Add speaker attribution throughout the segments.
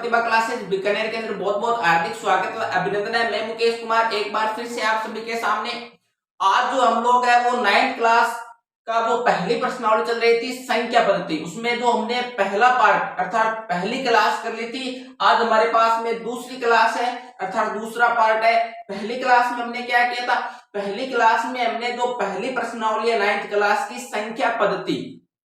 Speaker 1: प्रतिभा classes Bikaner के अंदर बहुत बहुत हार्दिक स्वागत व अभिनंदन है। मैं मुकेश कुमार एक बार फिर से आप सभी के सामने। आज जो हम लोग है वो 9th क्लास का जो पहली प्रश्नावली चल रही थी संख्या पद्धति, उसमें जो हमने पहला पार्ट अर्थात पहली क्लास कर ली थी। आज हमारे पास में दूसरी क्लास है अर्थात दूसरा पार्ट है। पहली क्लास में हमने क्या किया था, पहली क्लास में हमने जो पहली प्रश्नावली है 9th क्लास की संख्या पद्धति,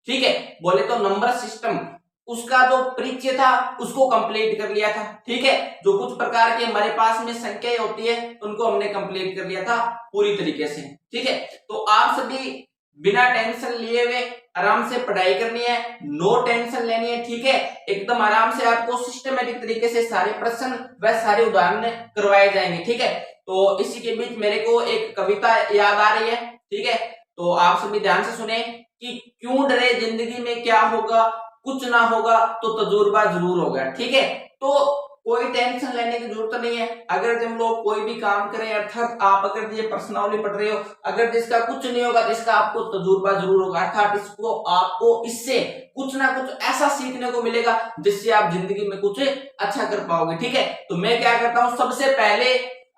Speaker 1: ठीक है, बोले तो नंबर सिस्टम, उसका जो परिचय था उसको कंप्लीट कर लिया था। ठीक है, जो कुछ प्रकार के हमारे पास में संख्याएं होती है उनको हमने कंप्लीट कर लिया था पूरी तरीके से। ठीक है, तो आप सभी बिना टेंशन लिए हुए आराम से पढ़ाई करनी है, नो टेंशन लेनी है। ठीक है, एकदम आराम से आपको सिस्टमेटिक तरीके से सारे प्रश्न व सारे उदाहरण करवाए जाएंगे। ठीक है, तो इसी के बीच मेरे को एक कविता याद आ रही है। ठीक है, तो आप सभी ध्यान से सुने कि क्यों डरे जिंदगी में क्या होगा, कुछ ना होगा तो तजुर्बा जरूर होगा। ठीक है, तो कोई टेंशन लेने की जरूरत नहीं है। अगर हम लोग कोई भी काम करें अर्थात आप अगर ये प्रश्नावली पढ़ रहे हो, अगर जिसका कुछ नहीं होगा तो इसका आपको तजुर्बा जरूर होगा, अर्थात इसको आपको इससे कुछ ना कुछ ऐसा सीखने को मिलेगा जिससे आप जिंदगी में कुछ अच्छा कर पाओगे। ठीक है, तो मैं क्या करता हूँ, सबसे पहले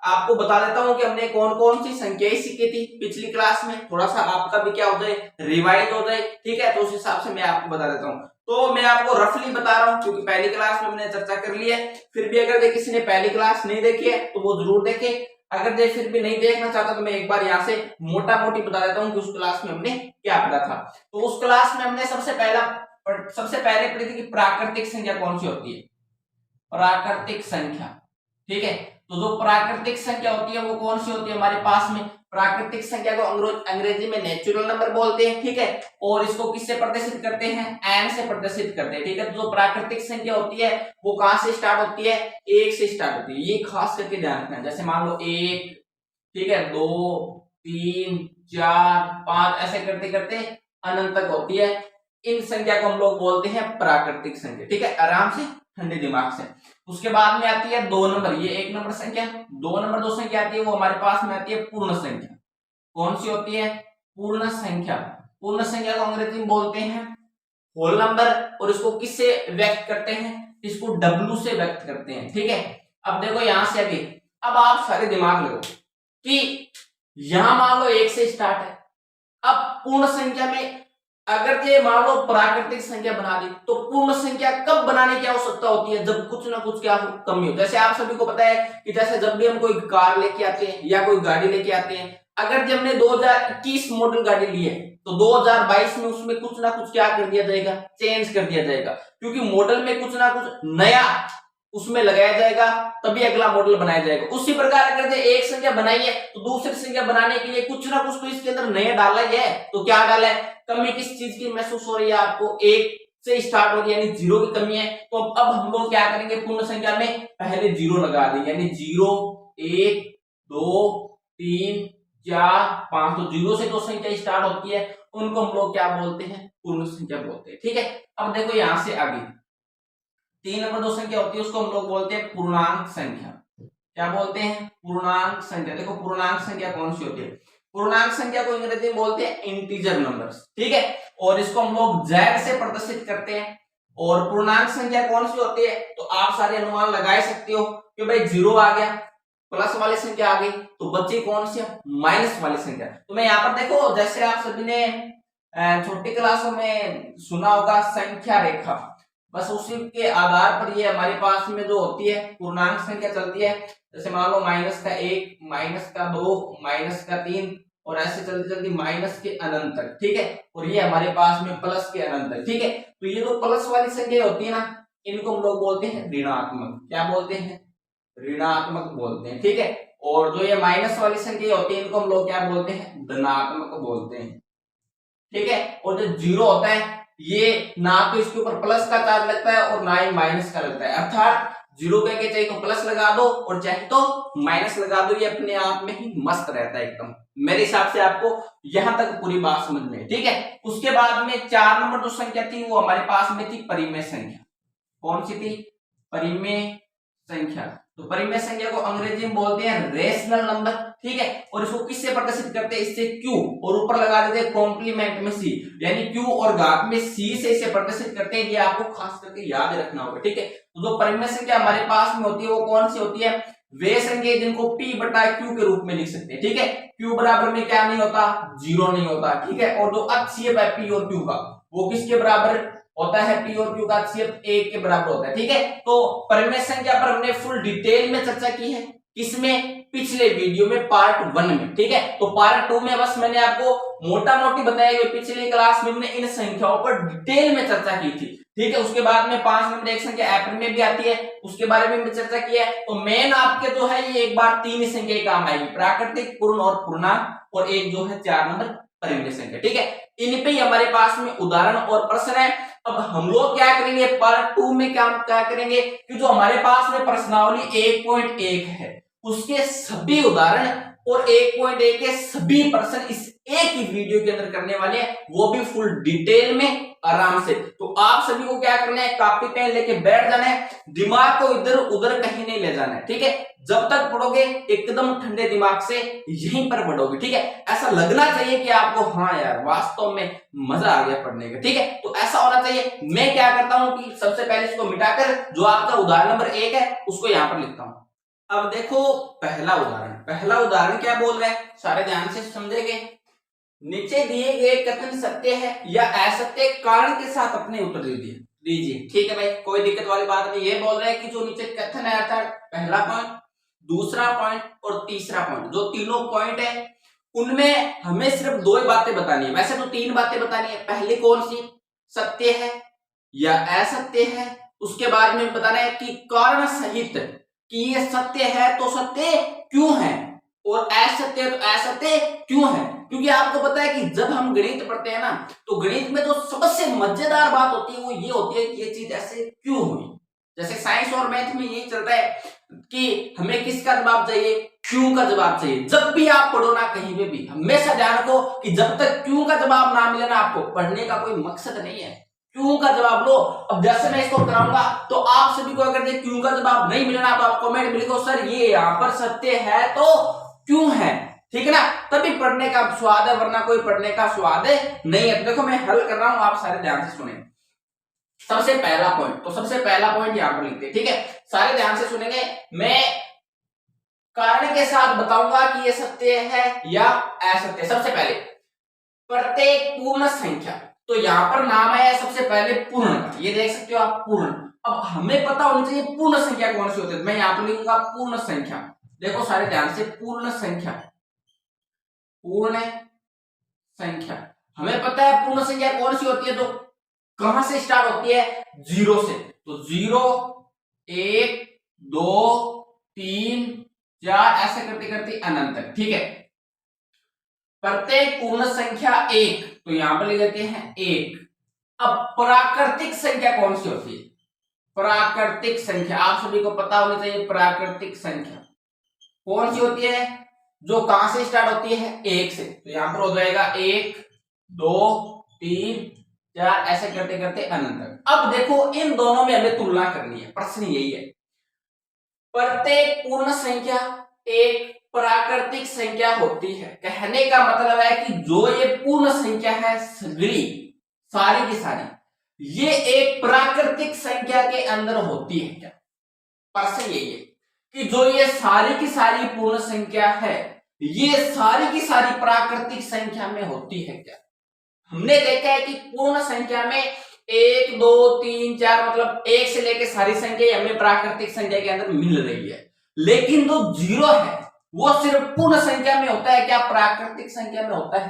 Speaker 1: आपको बता देता हूं कि हमने कौन कौन सी संख्याएं सीखी थी पिछली क्लास में, थोड़ा सा आपका भी क्या हो जाए, रिवाइज हो जाए। ठीक है, तो उस हिसाब से मैं आपको बता देता हूं। तो मैं आपको रफली बता रहा हूं क्योंकि पहली क्लास में हमने चर्चा कर ली है। फिर भी अगर किसी ने पहली क्लास नहीं देखी है तो वो जरूर देखे। अगर फिर भी नहीं देखना चाहता तो मैं एक बार यहाँ से मोटा मोटी बता देता हूँ कि उस क्लास में हमने क्या पढ़ा था। तो उस क्लास में हमने सबसे पहले पढ़ी थी कि प्राकृतिक संख्या कौन सी होती है, प्राकृतिक संख्या। ठीक है, तो जो प्राकृतिक संख्या होती है वो कौन सी होती है हमारे पास में, प्राकृतिक संख्या को अंग्रेजी में नेचुरल नंबर बोलते हैं। ठीक है, और इसको किससे प्रदर्शित करते हैं, एन से प्रदर्शित करते हैं। ठीक है, तो जो प्राकृतिक संख्या होती है वो कहां से स्टार्ट होती है, एक से स्टार्ट होती है। ये खास करके ध्यान रखना, जैसे मान लो 1, ठीक है, 2, 3, 4, 5 ऐसे करते करते अनंत तक होती है। इन संख्या को हम लोग बोलते हैं प्राकृतिक संख्या। ठीक है, आराम से ठंडे दिमाग से। उसके बाद में आती है 2 नंबर, ये 1 नंबर संख्या। 2 नंबर जो संख्या आती है वो हमारे पास में आती है पूर्ण संख्या। कौन सी होती है, पूर्ण संख्या। पूर्ण संख्या को अंग्रेजी में बोलते हैं होल नंबर, और इसको किससे व्यक्त करते हैं, इसको डब्ल्यू से व्यक्त करते हैं। ठीक है, अब देखो यहां से आगे, अब आप सारे दिमाग लगाओ कि यहां मान लो 1 से स्टार्ट है। अब पूर्ण संख्या में अगर ये मान लो प्राकृतिक संख्या बना दी तो पूर्ण संख्या कब बनाने की आवश्यकता होती है, जब कुछ ना कुछ क्या हो, कमी हो। जैसे आप सभी को पता है कि जैसे जब भी हम कोई कार लेके आते हैं या कोई गाड़ी लेके आते हैं, अगर जब हमने 2021 मॉडल गाड़ी ली है तो 2022 में उसमें कुछ ना कुछ क्या कर दिया जाएगा, चेंज कर दिया जाएगा, क्योंकि मॉडल में कुछ ना कुछ नया उसमें लगाया जाएगा तभी अगला मॉडल बनाया जाएगा। उसी प्रकार अगर एक संख्या बनाई है तो दूसरी संख्या बनाने के लिए कुछ ना कुछ तो इसके अंदर नया डाला ही है। तो क्या डाला है, कमी किस चीज की महसूस हो रही है आपको, 1 से स्टार्ट हो रही है यानी 0 की कमी है। तो अब हम लोग क्या करेंगे, पूर्ण संख्या में पहले 0 लगा देंगे, यानी 0, 1, 2, 3, 4, 5। तो 0 से जो संख्या स्टार्ट होती है उनको हम लोग क्या बोलते हैं, पूर्ण संख्या बोलते हैं। ठीक है, अब देखो यहां से आगे 3 नंबर जो संख्या होती है उसको हम लोग बोलते हैं पूर्णांक संख्या। क्या बोलते हैं, पूर्णांक संख्या। देखो पूर्णांक संख्या कौन सी होती है, पूर्णांक संख्या को अंग्रेजी में बोलते हैं इंटीजर नंबर्स। ठीक है, और इसको हम लोग जेड से प्रदर्शित करते हैं। और पूर्णांक संख्या कौन सी होती है, तो आप सारे अनुमान लगा सकते हो कि भाई 0 आ गया, प्लस वाली संख्या आ गई, तो बच्ची कौन सी, माइनस वाली संख्या। तो मैं यहाँ पर देखो, जैसे आप सभी ने छोटी क्लासों में सुना होगा संख्या रेखा, बस उसी के आधार पर ये हमारे पास में जो होती है पूर्णांक संख्या चलती है। जैसे मान लो -1, -2, -3 और ऐसे चलती चलती माइनस के अनंत तक। ठीक है, और ये हमारे पास में प्लस के अनंत तक। ठीक है, तो ये जो प्लस वाली संख्या होती है ना, इनको हम लोग बोलते हैं ऋणात्मक। क्या बोलते हैं, ऋणात्मक बोलते हैं। ठीक है, और जो ये माइनस वाली संख्या होती है इनको हम लोग क्या बोलते हैं, धनात्मक बोलते हैं। ठीक है, और जो 0 होता है ये ना तो इसके ऊपर प्लस का चार्ज लगता है और ना ही माइनस का लगता है, अर्थात 0 कह चाहे तो प्लस लगा दो और चाहे तो माइनस लगा दो, ये अपने आप में ही मस्त रहता है एकदम। मेरे हिसाब से आपको यहां तक पूरी बात समझ में। ठीक है, उसके बाद में 4 नंबर जो संख्या थी वो हमारे पास में थी परिमेय संख्या। कौन सी थी, परिमेय संख्या। तो परिमेय संख्या को अंग्रेजी में बोलते हैं रेशनल नंबर, ठीक है। और इसको किससे प्रदर्शित करते हैं, इससे क्यू, और ऊपर लगा देते हैं कॉम्प्लीमेंट में सी, यानी क्यू और घात में सी से इसे प्रदर्शित करते हैं। ये आपको खास करके याद रखना होगा, ठीक है। तो जो परिमेय संख्या हमारे पास में होती है वो कौन सी होती है, वे संख्या जिनको p बटा q के रूप में लिख सकते हैं, ठीक है। q बराबर में क्या नहीं होता, जीरो नहीं होता, ठीक है। और जो अक्षीय है p और q का, वो किसके बराबर होता है, p और q का अक्षीय 1 के बराबर होता है, ठीक है। तो परिमेय संख्या पर हमने फुल डिटेल में चर्चा की है, किसमें, पिछले वीडियो में पार्ट 1 में, ठीक है। तो पार्ट 2 में बस मैंने आपको मोटा मोटी बताया कि पिछले क्लास में हमने इन संख्याओं पर डिटेल में चर्चा की थी, ठीक है। उसके बाद में 5 नंबर एक संख्या एप्रिल में भी आती है, उसके बारे में भी चर्चा की है। तो मेन आपके जो है ये एक बार 3 संख्या काम आएगी, प्राकृतिक, पूर्ण और पूर्णांक, और एक जो है 4 नंबर परिमेय संख्या, ठीक है। इन पे ही हमारे पास में उदाहरण और प्रश्न है। अब हम लोग क्या करेंगे पार्ट 2 में, क्या करेंगे कि जो हमारे पास में प्रश्नावली 1.1 है उसके सभी उदाहरण और 1.1 के सभी प्रश्न इस एक ही वीडियो के अंदर करने वाले हैं, वो भी फुल डिटेल में आराम से। तो आप सभी को क्या करना है, कॉपी पेन लेके बैठ जाना है, दिमाग को इधर उधर कहीं नहीं ले जाना है, ठीक है। जब तक पढ़ोगे एकदम ठंडे दिमाग से यहीं पर पढ़ोगे, ठीक है। ऐसा लगना चाहिए कि आपको हाँ यार वास्तव में मजा आ गया पढ़ने का, ठीक है। तो ऐसा होना चाहिए। मैं क्या करता हूं कि सबसे पहले इसको मिटाकर जो आपका उदाहरण नंबर 1 है उसको यहां पर लिखता हूं। अब देखो पहला उदाहरण क्या बोल रहा है, सारे ध्यान से समझेंगे। नीचे दिए गए कथन सत्य है या असत्य, कारण के साथ अपने उत्तर दीजिए, ठीक है भाई, कोई दिक्कत वाली बात नहीं। ये बोल रहे हैं कि जो नीचे कथन है अर्थात पहला पॉइंट, दूसरा पॉइंट और तीसरा पॉइंट, जो तीनों पॉइंट है उनमें हमें सिर्फ 2 ही बातें बतानी है। वैसे तो 3 बातें बतानी है। पहली कौन सी, सत्य है या असत्य है। उसके बाद में बताना है कि कारण सहित कि ये सत्य है तो सत्य क्यों है, और असत्य है तो असत्य क्यों है। क्योंकि आपको पता है कि जब हम गणित पढ़ते हैं ना, तो गणित में जो सबसे मजेदार बात होती है वो ये होती है कि ये चीज ऐसे क्यों हुई। जैसे साइंस और मैथ में यही चलता है कि हमें किसका जवाब चाहिए, क्यों का जवाब चाहिए। जब भी आप पढ़ो ना कहीं पे भी हमेशा ध्यान रखो कि जब तक क्यों का जवाब ना मिले ना, आपको पढ़ने का कोई मकसद नहीं है। क्यों का जवाब लो। अब जैसे मैं इसको कराऊंगा तो आप सभी को अगर क्यों का जवाब नहीं मिलना तो आप कमेंट में लिखो सर ये यहाँ पर सत्य है तो क्यों है, ठीक है ना, तभी पढ़ने का स्वाद है, वरना कोई पढ़ने का स्वाद नहीं है। तो देखो मैं हल कर रहा हूं, आप सारे ध्यान से सुने। सबसे पहला पॉइंट, तो सबसे पहला पॉइंट यहां पर लिखते हैं, ठीक है, सारे ध्यान से सुनेंगे। मैं कारण के साथ बताऊंगा कि ये सत्य है या असत्य। सबसे पहले प्रत्येक पूर्ण संख्या, तो यहां पर नाम है सबसे पहले पूर्ण का, ये देख सकते हो आप पूर्ण। अब हमें पता होना चाहिए पूर्ण संख्या कौन सी होती है। मैं यहां पर लिखूंगा पूर्ण संख्या। देखो सारे ध्यान से, पूर्ण संख्या, पूर्ण संख्या, हमें पता है पूर्ण संख्या कौन सी होती है, तो कहां से स्टार्ट होती है, 0 से। तो 0 1 2 3 4 ऐसे करते करते अनंत तक, ठीक है। प्रत्येक पूर्ण संख्या 1, तो यहां पर लिख देते हैं 1। अब प्राकृतिक संख्या कौन सी होती है, प्राकृतिक संख्या आप सभी को पता होनी चाहिए। प्राकृतिक संख्या कौन सी होती है, जो कहां से स्टार्ट होती है, 1 से। तो यहां पर हो जाएगा 1 2 3 4 ऐसे करते करते अनंत तक। अब देखो इन दोनों में हमें तुलना करनी है, प्रश्न यही है। प्रत्येक पूर्ण संख्या एक प्राकृतिक संख्या होती है, कहने का मतलब है कि जो ये पूर्ण संख्या है सगली सारी की सारी, ये एक प्राकृतिक संख्या के अंदर होती है क्या। प्रश्न यही है कि जो ये सारी की सारी पूर्ण संख्या है, ये सारी की सारी प्राकृतिक संख्या में होती है क्या। हमने देखा है कि पूर्ण संख्या में 1 2 3 4 मतलब 1 से लेकर सारी संख्या हमें प्राकृतिक संख्या के अंदर मिल रही है, लेकिन जो 0 है वो सिर्फ पूर्ण संख्या में होता है क्या, प्राकृतिक संख्या में होता है।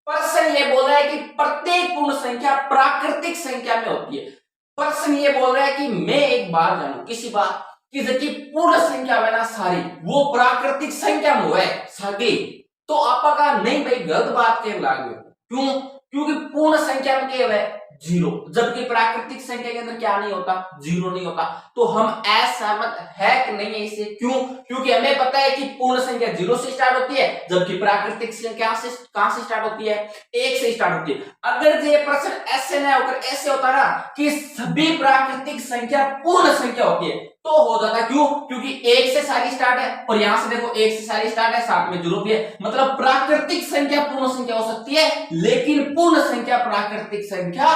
Speaker 1: प्रश्न ये बोल रहा है कि प्रत्येक पूर्ण संख्या प्राकृतिक संख्या में होती है। प्रश्न ये बोल रहा है कि मैं एक बार जानू किसी बात कि जबकि पूर्ण संख्या है ना सारी, वो प्राकृतिक संख्या में है सगी, तो आपका कहा नहीं भाई गलत बात के लागू। क्यों, क्योंकि पूर्ण संख्या में क्या है 0, जबकि प्राकृतिक संख्या के अंदर क्या नहीं होता, 0 नहीं होता। तो हम असहमत है कि नहीं है इससे। क्यों, क्योंकि हमें पता है कि पूर्ण संख्या 0 से स्टार्ट होती है, जबकि प्राकृतिक संख्या से कहां से स्टार्ट होती है, 1 से स्टार्ट होती है। अगर ये प्रश्न ऐसे न होकर ऐसे होता ना कि सभी प्राकृतिक संख्या पूर्ण संख्या होती है, तो हो जाता, क्यों? क्योंकि एक से सारी स्टार्ट है और यहां से देखो एक से सारी स्टार्ट है, साथ में जीरो भी है, मतलब प्राकृतिक संख्या पूर्ण संख्या हो सकती है लेकिन पूर्ण संख्या प्राकृतिक संख्या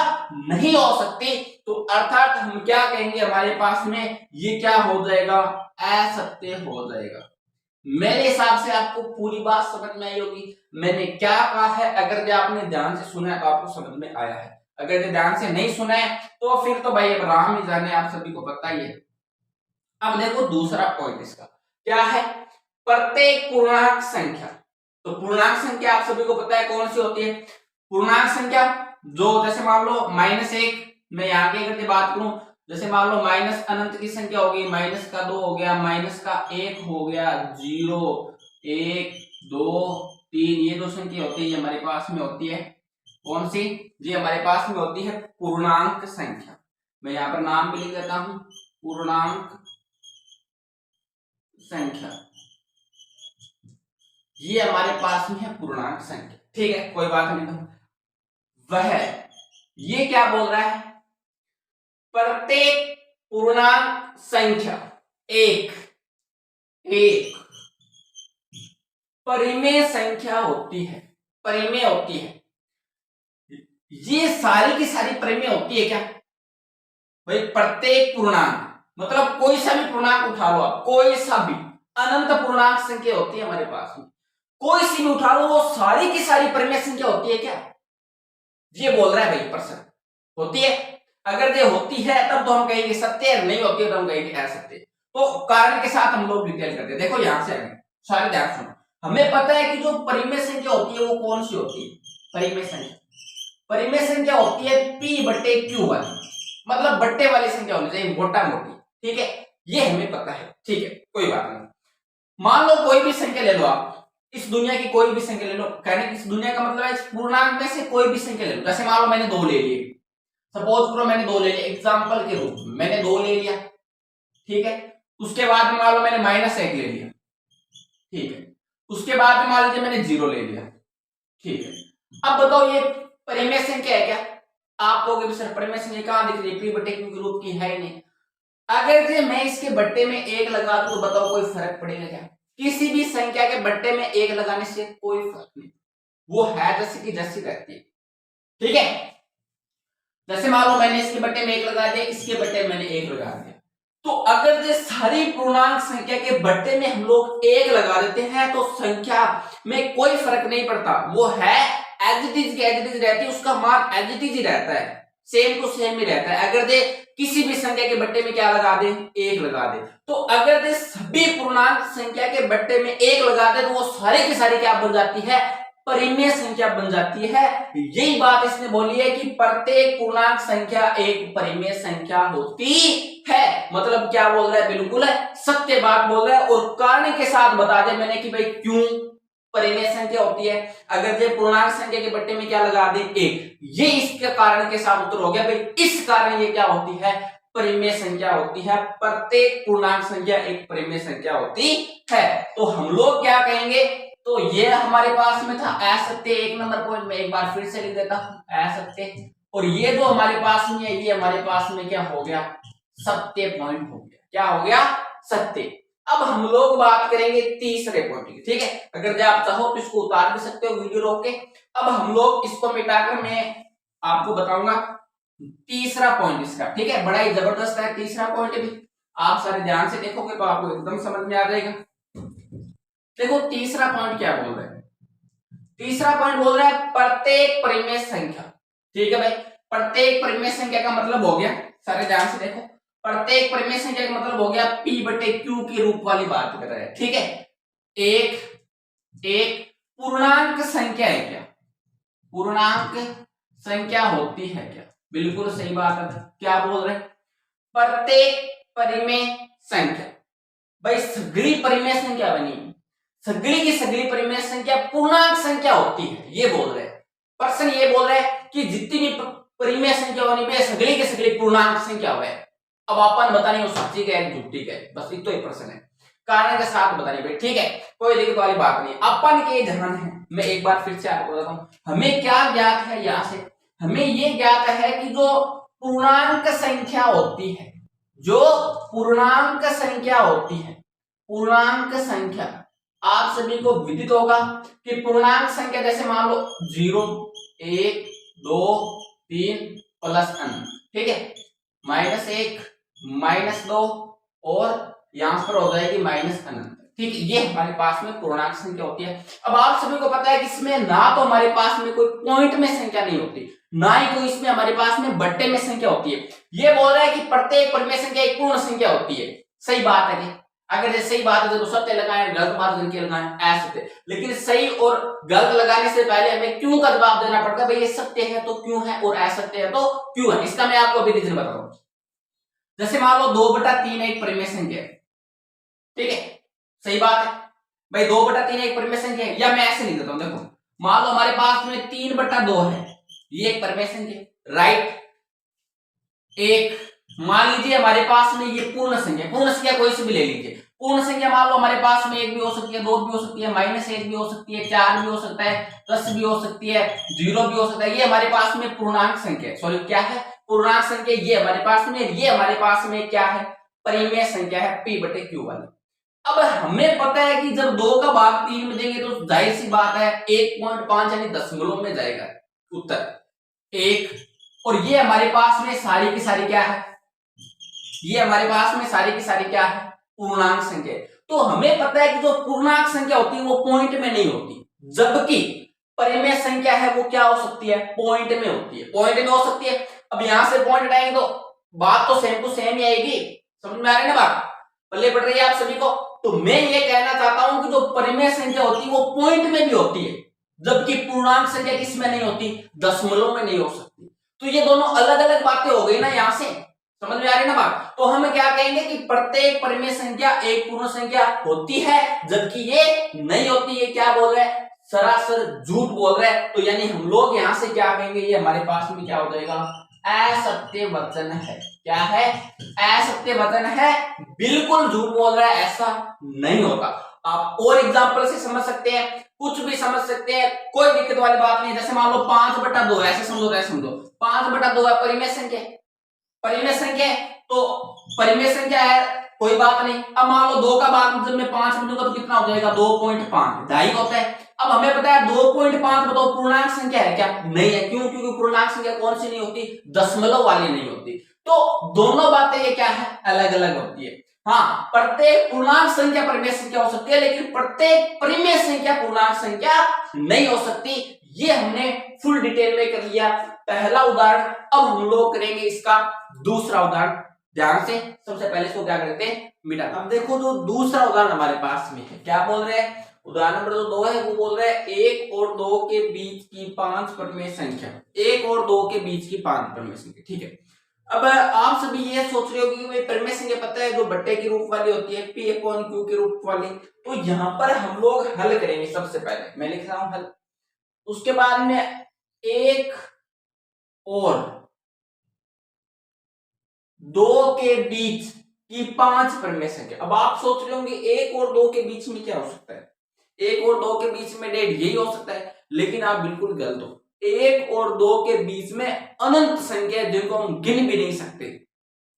Speaker 1: नहीं हो सकती। तो अर्थात हम क्या कहेंगे, हमारे पास में ये क्या हो जाएगा, असत्य हो जाएगा। मेरे हिसाब से आपको पूरी बात समझ में आई होगी मैंने क्या कहा है। अगर जो आपने ध्यान से सुना है तो आपको समझ में आया है, अगर जो ध्यान से नहीं सुना है तो फिर तो भाई अब राम ही जाने, आप सभी को पता ही है। अब देखो दूसरा पॉइंट इसका क्या है, प्रत्येक पूर्णांक संख्या। तो पूर्णांक संख्या आप सभी को पता है कौन सी होती है, पूर्णांक संख्या जो जैसे मान लो -1, मैं यहाँ की अगर बात करूं, जैसे मान लो माइनस अनंत की संख्या होगी, माइनस का 2 हो गया, माइनस का 1 हो गया, 0 1 2 3, ये दो संख्या होती है, ये हमारे पास में होती है कौन सी, जी हमारे पास में होती है पूर्णांक संख्या। मैं यहाँ पर नाम भी लिख देता हूं, पूर्णांक संख्या, ये हमारे पास में है पूर्णांक संख्या। ठीक है, कोई बात नहीं। तो वह ये क्या बोल रहा है, प्रत्येक पूर्णांक संख्या एक परिमेय संख्या होती है, परिमेय होती है। ये सारी की सारी परिमेय होती है क्या भाई, प्रत्येक पूर्णांक मतलब कोई सा भी पूर्णांक उठा लो आप, कोई सा भी अनंत पूर्णांक संख्या होती है हमारे पास में, कोई सी भी उठा लो वो सारी की सारी परिमेय संख्या होती है क्या, ये बोल रहा है भाई प्रश्न, होती है। अगर ये होती है तब तो हम कहेंगे सत्य है, नहीं होती है तो हम कहेंगे असत्य। तो कारण के साथ हम लोग डिटेल करते हैं। देखो यहां से आगे सारे ध्यान सुनो, हमें पता है कि जो परिमेय संख्या होती है वो कौन सी होती है, परिमेय संख्या, परिमेय संख्या होती है P/Q वाली, मतलब बट्टे वाली संख्या होनी चाहिए, मोटा मोटी। ठीक है, ये हमें पता है। ठीक है, कोई बात नहीं। मान लो कोई भी संख्या ले लो आप, इस दुनिया की कोई भी संख्या ले लो, कहने की इस दुनिया का मतलब है इस पूर्णांक में से कोई भी संख्या ले लो। जैसे मान लो मैंने 2 ले लिए, सपोज करो मैंने 2 ले लिया, एग्जांपल के रूप में मैंने 2 ले लिया। ठीक है, उसके बाद में मान लो मैंने -1 ले लिया। ठीक है, उसके बाद में मान लीजिए मैंने 0 ले लिया। ठीक है, अब बताओ ये परिमेय संख्या है क्या, आप कहोगे सर परिमेय संख्या कहां दिख रही है, P/Q के रूप की है ही नहीं। अगर जे मैं इसके बट्टे में 1 लगा दूं तो बताओ कोई फर्क पड़ेगा क्या, किसी भी संख्या के बट्टे में 1 लगाने से कोई फर्क नहीं, वो है जैसे की जैसी रहती है। ठीक है, जैसे मान लो मैंने इसके बट्टे में 1 लगा दिया, इसके बट्टे में मैंने 1 लगा दिया, तो अगर जे सारी पूर्णांक संख्या के बट्टे में हम लोग 1 लगा देते हैं तो संख्या में कोई फर्क नहीं पड़ता, वो है एज इट इज रहती है, उसका मान एज इट इज ही रहता है, सेम टू सेम ही रहता है। अगर दे किसी भी संख्या के बट्टे में क्या लगा दे, 1 लगा दे, तो अगर दे सभी पूर्णांक संख्या के बट्टे में 1 लगा दे तो वो सारी की सारी क्या बन जाती है, परिमेय संख्या बन जाती है। यही बात इसने बोली है कि प्रत्येक पूर्णांक संख्या एक परिमेय संख्या होती है। मतलब क्या बोल रहा है, बिल्कुल सत्य बात बोल रहा है, और कारण के साथ बता दे मैंने कि भाई क्यों परिमेय संख्या होती है। अगर ये पूर्णांक संख्या के बट्टे में क्या लगा दे, 1, ये इसके कारण के साथ उत्तर हो गया भाई, इस कारण ये क्या होती है, परिमेय संख्या होती है। प्रत्येक पूर्णांक संख्या एक परिमेय संख्या होती है। तो हम लोग क्या कहेंगे, तो ये हमारे पास में था असत्य, 1 नंबर पॉइंट में एक बार फिर से लिख देता हूं असत्य, और ये जो हमारे पास में है ये हमारे पास में क्या हो गया, सत्य पॉइंट हो गया। क्या हो गया, सत्य। अब हम लोग बात करेंगे तीसरे पॉइंट की। ठीक है, अगर आप चाहो तो इसको उतार भी सकते हो वीडियो रोक के। अब हम लोग इसको मिटाकर मैं आपको बताऊंगा तीसरा पॉइंट इसका। ठीक है, बड़ा ही जबरदस्त है तीसरा पॉइंट भी, आप सारे ध्यान से देखोगे तो आपको एकदम समझ में आ जाएगा। देखो तीसरा पॉइंट क्या बोल रहा है, तीसरा पॉइंट बोल रहा है प्रत्येक परिमेय संख्या। ठीक है भाई, प्रत्येक परिमेय संख्या का मतलब हो गया, सारे ध्यान से देखो, प्रत्येक परिमेय संख्या का मतलब हो गया P/Q के रूप वाली बात कर रहे हैं। ठीक है, एक पूर्णांक संख्या है क्या, पूर्णांक संख्या होती है क्या, बिल्कुल सही बात है। क्या बोल रहे हैं, प्रत्येक परिमेय संख्या, भाई सगली परिमेय संख्या बनी, सगली की सगली परिमेय संख्या पूर्णांक संख्या होती है, ये बोल रहे हैं प्रश्न, ये बोल रहे हैं कि जितनी भी परिमेय संख्या होनी पे सगली की सगली पूर्णांक संख्या हो। अब अपन बतानी हो सच्ची क्या है झूठी क्या है, बस इतना ही प्रश्न है, कारण के साथ बतानी भाई। ठीक है, कोई दिक्कत वाली बात नहीं। अपन के ध्यान है, मैं एक बार फिर से आपको बताता हूं, हमें क्या ज्ञात है, यहां से हमें ये ज्ञात है कि जो पूर्णांक संख्या होती है, जो पूर्णांक संख्या होती है, पूर्णांक संख्या, आप सभी को विदित होगा कि पूर्णांक संख्या जैसे मान लो 0, 1, 2, 3 प्लस अनंत, ठीक है, -1, -2 और यहां पर हो जाएगी माइनस अनंत, ठीक है, ये हमारे पास में पूर्णांक संख्या होती है। अब आप सभी को पता है कि इसमें ना तो हमारे पास में कोई पॉइंट में संख्या नहीं होती, ना ही कोई इसमें हमारे पास में बट्टे में संख्या होती है। ये बोल रहा है कि प्रत्येक परिमेय संख्या एक पूर्ण संख्या होती है। सही बात है कि अगर ये सही बात है तो सत्य लगाएं, गलत बात करके लगाएं, ऐसे थे। लेकिन सही और गलत लगाने से पहले हमें क्यों का जवाब देना पड़ता है, भाई ये सत्य है तो क्यों है और असत्य है तो क्यों है। इसका मैं आपको अभी रीजन बताऊं। जैसे मान लो 2/3 एक परिमेय संख्या है, ठीक है, सही बात है भाई, 2/3 एक परिमेय संख्या है। या मैं ऐसे लिख देता हूं, देखो मान लो हमारे पास में 3/2 है, ये एक परिमेय संख्या, राइट। एक मान लीजिए हमारे पास में ये पूर्ण संख्या, पूर्ण संख्या कोई सी भी ले लीजिए, पूर्ण संख्या मान लो हमारे पास में 1 भी हो सकती है, 2 भी हो सकती है, -1 भी हो सकती है, 4 भी हो सकता है, 10 भी हो सकती है, 0 भी हो सकता है। ये हमारे पास में पूर्णांक संख्या, सॉरी क्या है, पूर्णांक संख्या। ये हमारे पास में, ये हमारे पास में क्या है, परिमेय संख्या है, p/q वाली। अब हमें पता है कि जब 2 का भाग 3 में देंगे तो जाहिर सी बात है 1.5 यानी दशमलव में जाएगा उत्तर 1। और ये हमारे पास में सारी की सारी क्या है, ये हमारे पास में सारी की सारी क्या है, पूर्णांक संख्या। तो हमें पता है कि जो पूर्णांक संख्या होती है वो पॉइंट में नहीं होती, जबकि परिमेय संख्या है वो क्या हो सकती है, पॉइंट में होती है, पॉइंट में हो सकती है। अब यहां से पॉइंट हटाएंगे तो बात तो सेम टू सेम ही आएगी, समझ में आ रही है ना बात, पल्ले पड़ रही है आप सभी को। तो मैं ये कहना चाहता हूं कि जो परिमेय संख्या होती है वो पॉइंट में भी होती है, जबकि पूर्णांक संख्या किसमें नहीं होती, दशमलव में नहीं हो सकती। तो ये दोनों अलग अलग बातें हो गई ना, यहां से समझ में आ रही है ना बात। तो हम क्या कहेंगे कि प्रत्येक परिमेय संख्या एक पूर्ण संख्या होती है, जबकि ये नहीं होती। ये क्या बोल रहे हैं, सरासर झूठ बोल रहे हैं। तो यानी हम लोग यहां से क्या कहेंगे, ये हमारे पास में क्या हो जाएगा, असत्य वचन है। क्या है, असत्य वचन है, बिल्कुल झूठ बोल रहा है, ऐसा नहीं होता। आप और एग्जांपल से समझ सकते हैं, कुछ भी समझ सकते हैं, कोई दिक्कत वाली बात नहीं। जैसे मान लो 5/2 ऐसे समझो, ऐसे समझो 5/2 है परिमेय संख्या, परिमेय संख्या। तो परिमेय संख्या है, कोई बात नहीं। अब मान लो 2 का भाग जब मैं 5 में दूंगा तो कितना हो जाएगा, 2.5, ढाई होता है। अब हमें पता है 2.5 बताओ पूर्णांक संख्या है क्या, नहीं है। क्यों, क्योंकि पूर्णांक संख्या कौन सी नहीं होती, दशमलव वाली नहीं होती। तो दोनों बातें ये क्या है, अलग अलग होती है। हाँ, प्रत्येक पूर्णांक संख्या परिमेय संख्या हो सकती है, लेकिन प्रत्येक परिमेय संख्या पूर्णांक संख्या नहीं हो सकती। ये हमने फुल डिटेल में कर लिया पहला उदाहरण। अब हम लोग करेंगे इसका दूसरा उदाहरण, ध्यान से। सबसे पहले इसको क्या करते हैं, मिटा। अब देखो जो दूसरा उदाहरण हमारे पास में है, क्या बोल रहे हैं, उदाहरण नंबर जो 2 है वो बोल रहे हैं 1 और 2 के बीच की 5 परिमेय संख्या, 1 और 2 के बीच की 5 परिमेय संख्या, ठीक है। अब आप सभी ये सोच रहे हो कि भाई परिमेय संख्या पता है जो बट्टे के रूप वाली होती है, p/q के रूप वाली। तो यहाँ पर हम लोग हल करेंगे। सबसे पहले मैं लिख रहा हूं हल, उसके बाद में 1 और 2 के बीच की 5 परिमेय संख्या। अब आप सोच रहे होंगे 1 और 2 के बीच में क्या हो सकता है, 1 और 2 के बीच में 1.5 यही हो सकता है, लेकिन आप बिल्कुल गलत हो। 1 और 2 के बीच में अनंत संख्या जिनको हम गिन भी नहीं सकते।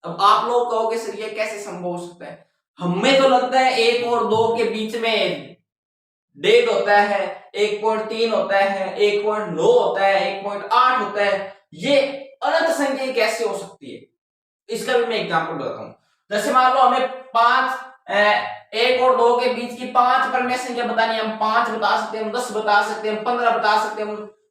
Speaker 1: अब आप लोग कहोगे सर ये कैसे संभव हो सकता है, हमें तो लगता है 1 और 2 के बीच में 1.5 होता है, 1.3 होता है, 1.9 होता है, 1.8 होता है। ये अनंत संख्या कैसे हो सकती है, इसका भी मैं एग्जांपल बताता हूं। जैसे मान लो हमें 1 और 2 के बीच की 5 परिमेय संख्या बतानी है। हम 5 बता सकते हैं, हम 10 बता सकते हैं, हम 15 बता सकते हैं,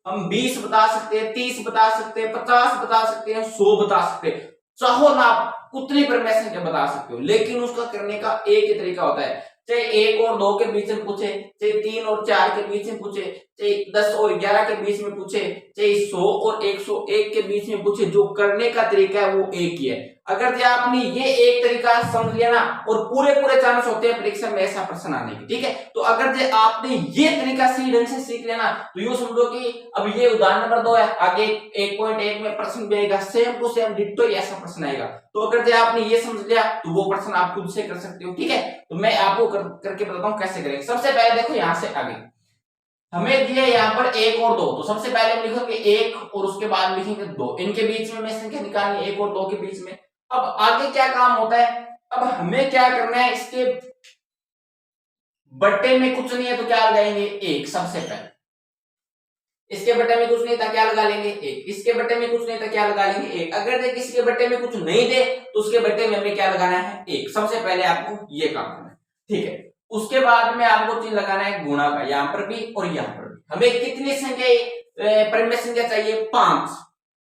Speaker 1: हम 20 बता सकते हैं, 30 बता सकते हैं, 50 बता सकते हैं, 100 बता सकते हैं। चाहो ना आप उतनी परिमेय संख्या बता सकते हो, लेकिन उसका करने का एक ही तरीका होता है। चाहे 1 और 2 के बीच में पूछे, चाहे 3 और 4 के बीच में पूछे, चाहे 10 और 11 के बीच में पूछे, चाहे 100 और 101 के बीच में पूछे, जो करने का तरीका है वो एक ही है। अगर जो आपने ये एक तरीका समझ लिया ना, और पूरे चांस होते हैं परीक्षा में ऐसा प्रश्न आने के, ठीक है। तो अगर जो आपने ये तरीका सही ढंग से सीख लिया ना, तो यूं समझो कि अब ये उदाहरण नंबर 2 है, आगे 1.1 में प्रश्न भी आएगा, सेम टू सेम डिट्टो ऐसा प्रश्न आएगा। तो अगर जो आपने ये समझ लिया तो वो प्रश्न आप खुद से कर सकते हो, ठीक है। तो मैं आपको करके बताता हूँ कैसे करेंगे। सबसे पहले देखो यहां से आगे हमें दिया यहाँ पर 1 और 2, तो सबसे पहले हम लिखेंगे 1 और उसके बाद लिखेंगे 2, इनके बीच में मैं संख्या निकालनी 1 और 2 के बीच में। अब आगे क्या काम होता है, अब हमें क्या करना है, इसके बट्टे में कुछ नहीं है तो क्या लगाएंगे, एक। सबसे पहले इसके बट्टे में कुछ नहीं था, क्या लगा लेंगे, एक। इसके बट्टे में कुछ नहीं था, क्या लगा लेंगे, एक। अगर देख किसी के बट्टे में कुछ नहीं दे तो उसके बट्टे में हमें क्या लगाना है, एक। सबसे पहले आपको ये काम करना है, ठीक है। उसके बाद में आपको चिन्ह लगाना है गुणा का, यहां पर भी और यहां पर भी। हमें कितनी संख्या, परिमेय संख्या चाहिए, 5।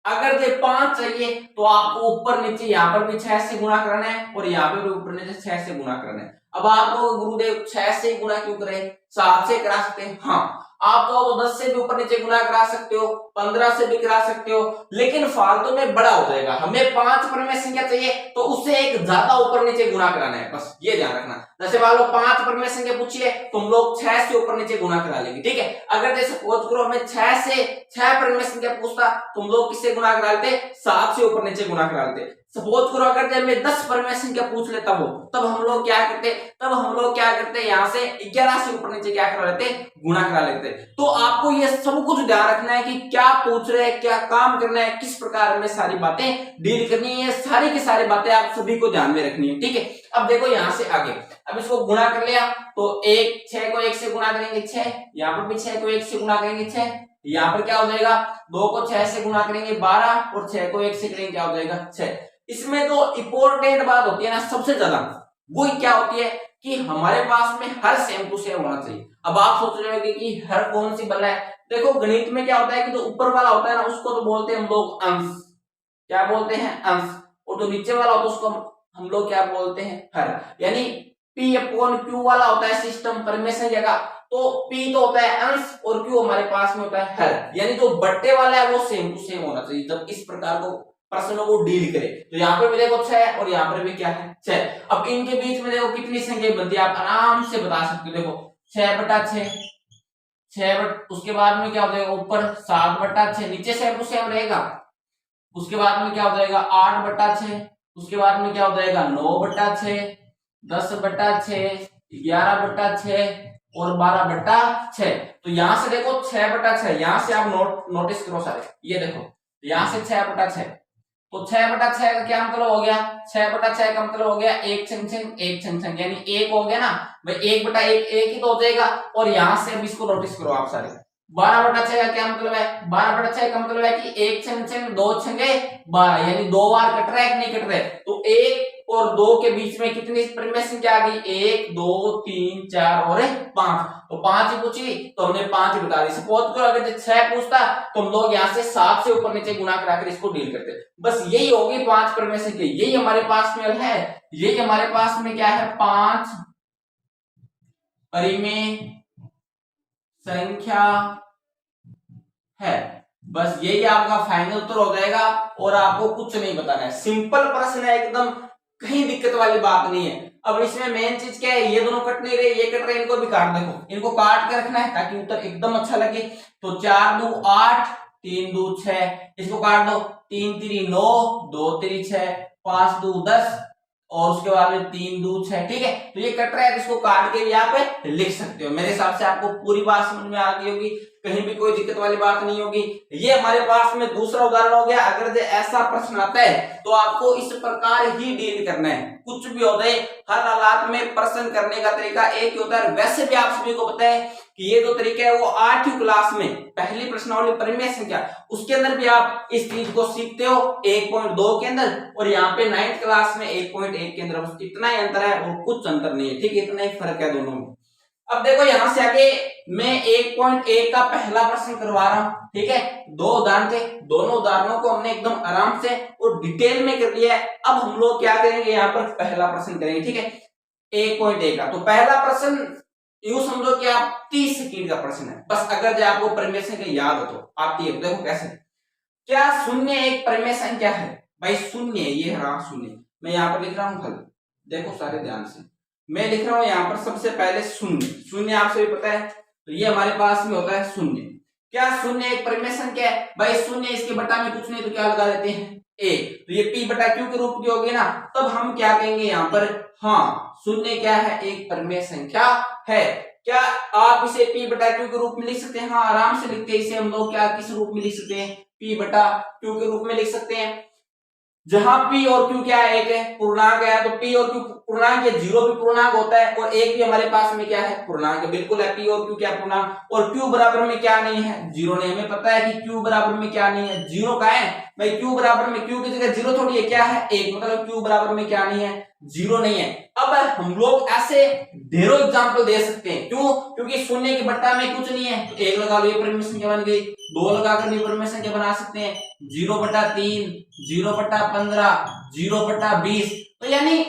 Speaker 1: अगर ये 5 चाहिए तो आपको ऊपर नीचे यहां पर भी 6 से गुणा करना है और यहां पर भी ऊपर नीचे 6 से गुणा करना है। अब आप लोग गुरुदेव 6 से गुणा क्यों करें, 7 से करा सकते हैं, हाँ। आप तो 10 से भी ऊपर नीचे गुणा करा सकते हो, 15 से भी करा सकते हो, लेकिन फालतू में बड़ा हो जाएगा। हमें 5 परिमेय संख्या चाहिए तो उससे एक ज्यादा ऊपर नीचे गुणा कराना है, बस ये ध्यान रखना। जैसे मान लो 5 परिमेय संख्या पूछिए तो हम लोग 6 से ऊपर नीचे गुणा करा लेंगे, ठीक है। अगर जैसे सपोज करो हमें 6 से 6 परिमेय संख्या पूछता तो हम लोग किससे गुणा करा लेते, 7 से ऊपर नीचे गुणा करा लेते। सपोज करो अगर जब मैं 10 परिमेय संख्या पूछ लेता हूं तब हम लोग क्या करते, यहां से 11 से ऊपर नीचे क्या करा लेते, गुणा करा लेते। तो आपको ये सब कुछ ध्यान रखना है कि क्या पूछ रहे हैं, क्या काम करना है, किस प्रकार में सारी बातें डील करनी है, सारी की सारी बातें आप सभी को ध्यान में रखनी है, ठीक है। अब देखो यहां से आगे, अब इसको गुणा कर लिया तो 6 को 1 से गुणा करेंगे 6, यहाँ पर भी 6 को 1 से गुणा करेंगे 6, यहाँ पर क्या हो जाएगा, 2 को 6 से गुणा करेंगे 12 और 6 को 1 से करेंगे क्या हो जाएगा, 6। इसमें जो इंपॉर्टेंट बात होती है ना सबसे ज्यादा, वो क्या होती है कि हमारे पास में हर सेम टू सेम होना चाहिए। अब आप सोच रहे होंगे कि हर कौन सी बल है, देखो गणित में क्या होता है कि जो ऊपर वाला होता है ना उसको तो बोलते हैं हम लोग अंश, क्या बोलते हैं, अंश। और जो नीचे वाला होता है उसको हम लोग क्या बोलते हैं, हर। यानी P अपॉन Q वाला होता है सिस्टम परिमेय संख्या का, तो P तो होता है अंश और Q हमारे पास में होता है हर। यानी जो बट्टे वाला है वो सेम टू सेम होना चाहिए जब इस प्रकार को प्रश्नों को डील करे। तो यहाँ पर भी देखो 6 और यहाँ पर भी क्या है, 6। अब इनके बीच में देखो कितनी संख्या बनती है, आप आराम से बता सकते हो। देखो 6/6, 6 उसके बाद में क्या हो जाएगा ऊपर 7/6, नीचे सेम टू सेम रहेगा। उसके बाद में क्या हो जाएगा 8/6, उसके बाद में क्या हो जाएगा 9/6, 10/6, 11/6 और 12/6। तो यहां से देखो 6/6, यहां से आप नोटिस करो सारे, ये देखो यहां से 6/6, तो 6/6 का क्या मतलब हो गया, 6/6 का मतलब हो गया एक छंग यानी एक हो गया ना भाई, 1/1 एक ही तो हो जाएगा। और यहां से अब इसको नोटिस करो आप सारे, 12/6 का क्या मतलब है, 12/6 का मतलब है कि एक छंग 2 छंगे 12, यानी 2 बार कट रहा है कि नहीं कट रहा है। तो 1 और 2 के बीच में कितनी परिमेय संख्या आ गई, 1 2 3 4 और 5, तो 5 ही पूछी तो हमने 5 ही बता दी। सपोज करो अगर 6 पूछता तो हम लोग यहाँ से 7 से ऊपर नीचे गुणा कराकर इसको डील करते। बस यही होगी 5 परिमेय संख्या, यही हमारे पास में है, यही हमारे पास में क्या है, 5 परिमेय संख्या है। बस यही आपका फाइनल उत्तर हो जाएगा और आपको कुछ नहीं बताना है, सिंपल प्रश्न है एकदम, कहीं दिक्कत वाली बात नहीं है। अब इसमें मेन चीज क्या है, ये दोनों कट नहीं रहे, ये कट रहे, इनको भी काट, देखो इनको काट के रखना है ताकि उत्तर एकदम अच्छा लगे। तो 4 2 8, 3 2 6, इसको काट दो, 3 3 9, 2 3 6, 5 2 10 और उसके बाद में 3 2 6, ठीक है। तो ये कट रहा है, इसको काट के भी यहाँ पे लिख सकते हो। मेरे हिसाब से आपको पूरी बात समझ में आ गई होगी, कहीं भी कोई दिक्कत वाली बात नहीं होगी। ये हमारे पास में दूसरा उदाहरण हो गया। अगर ऐसा प्रश्न आता है तो आपको इस प्रकार ही डील करना है, कुछ भी हो जाए हर हालात में प्रश्न करने का तरीका एक ही होता है। वैसे भी आप सभी को पता है कि ये जो तरीका है वो 8वीं क्लास में पहली प्रश्नावली परिमेय संख्या उसके अंदर भी आप इस चीज को सीखते हो 1.2 के अंदर, और यहाँ पे 9th क्लास में 1.1 के अंदर। बस इतना ही अंतर है और कुछ अंतर नहीं है, ठीक है, इतना ही फर्क है दोनों में। अब देखो यहां से आगे मैं 1.1 का पहला प्रश्न करवा रहा हूं, ठीक है। 2 उदाहरण थे, दोनों उदाहरणों को हमने एकदम आराम से और डिटेल में कर लिया है। अब हम लोग क्या करेंगे, यहाँ पर पहला प्रश्न करेंगे, ठीक है, 1.1 का। तो पहला प्रश्न यूं समझो कि आप 30 सेकंड का प्रश्न है, बस अगर आपको परिमेय संख्या याद हो तो आती है। देखो कैसे, क्या शून्य एक परिमेय संख्या है, भाई शून्य, ये रहा शून्य, मैं यहाँ पर लिख रहा हूं हल, देखो सारे ध्यान से, मैं लिख रहा हूं यहाँ पर सबसे पहले शून्य। शून्य आपसे भी पता है, तो ये हमारे पास में होता है शून्य। क्या शून्य एक परिमेय संख्या है, भाई शून्य, इसके बटा में कुछ नहीं तो क्या लगा देते हैं, एक, तो ये p बटा q के रूप की होगी ना, तब हम क्या कहेंगे यहाँ पर, हाँ शून्य क्या है, एक परिमेय संख्या है। क्या आप इसे p बटा q के रूप में लिख सकते हैं, हाँ आराम से लिखते हैं। इसे हम लोग क्या किस रूप में लिख सकते हैं, p बटा q के रूप में लिख सकते हैं। जहां p और q क्या है, एक है पूर्णांक है, तो p और q पूर्णांक है, जीरो भी पूर्णांक होता है और एक भी हमारे पास में क्या है, पूर्णांक है, बिल्कुल है, p और q क्या पूर्णांक, और q बराबर में क्या नहीं है, जीरो नहीं। हमें पता है कि q बराबर में क्या नहीं है, जीरो का है भाई, q बराबर में, q की जगह जीरो थोड़ी है, क्या है, एक, मतलब q बराबर में क्या नहीं है, जीरो नहीं है। अब हम लोग ऐसे ढेरों एग्जाम्पल दे सकते हैं, क्यों, क्योंकि शून्य की बट्टा में कुछ नहीं है, तो एक लगा लो, ये परिमेय संख्या बन गई, दो लगाकर भी परिमेय संख्या बना सकते हैं, 0/3, 0/15, 0/20, तो यानी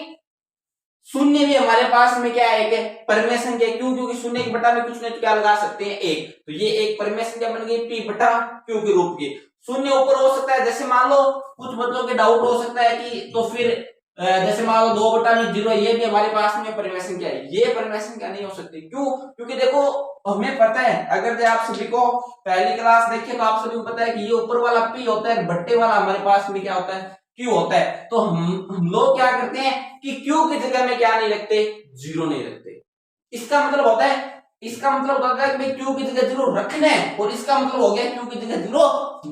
Speaker 1: शून्य भी हमारे पास में क्या है, एक परिमेय संख्या, क्यों, क्योंकि शून्य की बटा में कुछ नहीं तो क्या लगा सकते हैं, एक, तो ये एक परिमेय संख्या बन गई p बटा q के रूप की। शून्य ऊपर हो सकता है, जैसे मान लो कुछ बच्चों के डाउट हो सकता है कि तो फिर जैसे मान लो 2/0, ये भी हमारे पास में परिमेय संख्या है, ये परिमेय संख्या नहीं हो सकती, क्यों, क्योंकि देखो हमें पता है, अगर आप सभी को पहली क्लास देखे तो आप सभी को पता है कि ये ऊपर वाला p होता है, बट्टे वाला हमारे पास में क्या होता है, q होता है। तो हम लोग क्या करते हैं कि q की जगह में क्या नहीं रखते, जीरो नहीं रखते। इसका मतलब होता है, इसका मतलब होता है कि भाई q की जगह जीरो रखना है, और इसका मतलब हो गया q की जगह जीरो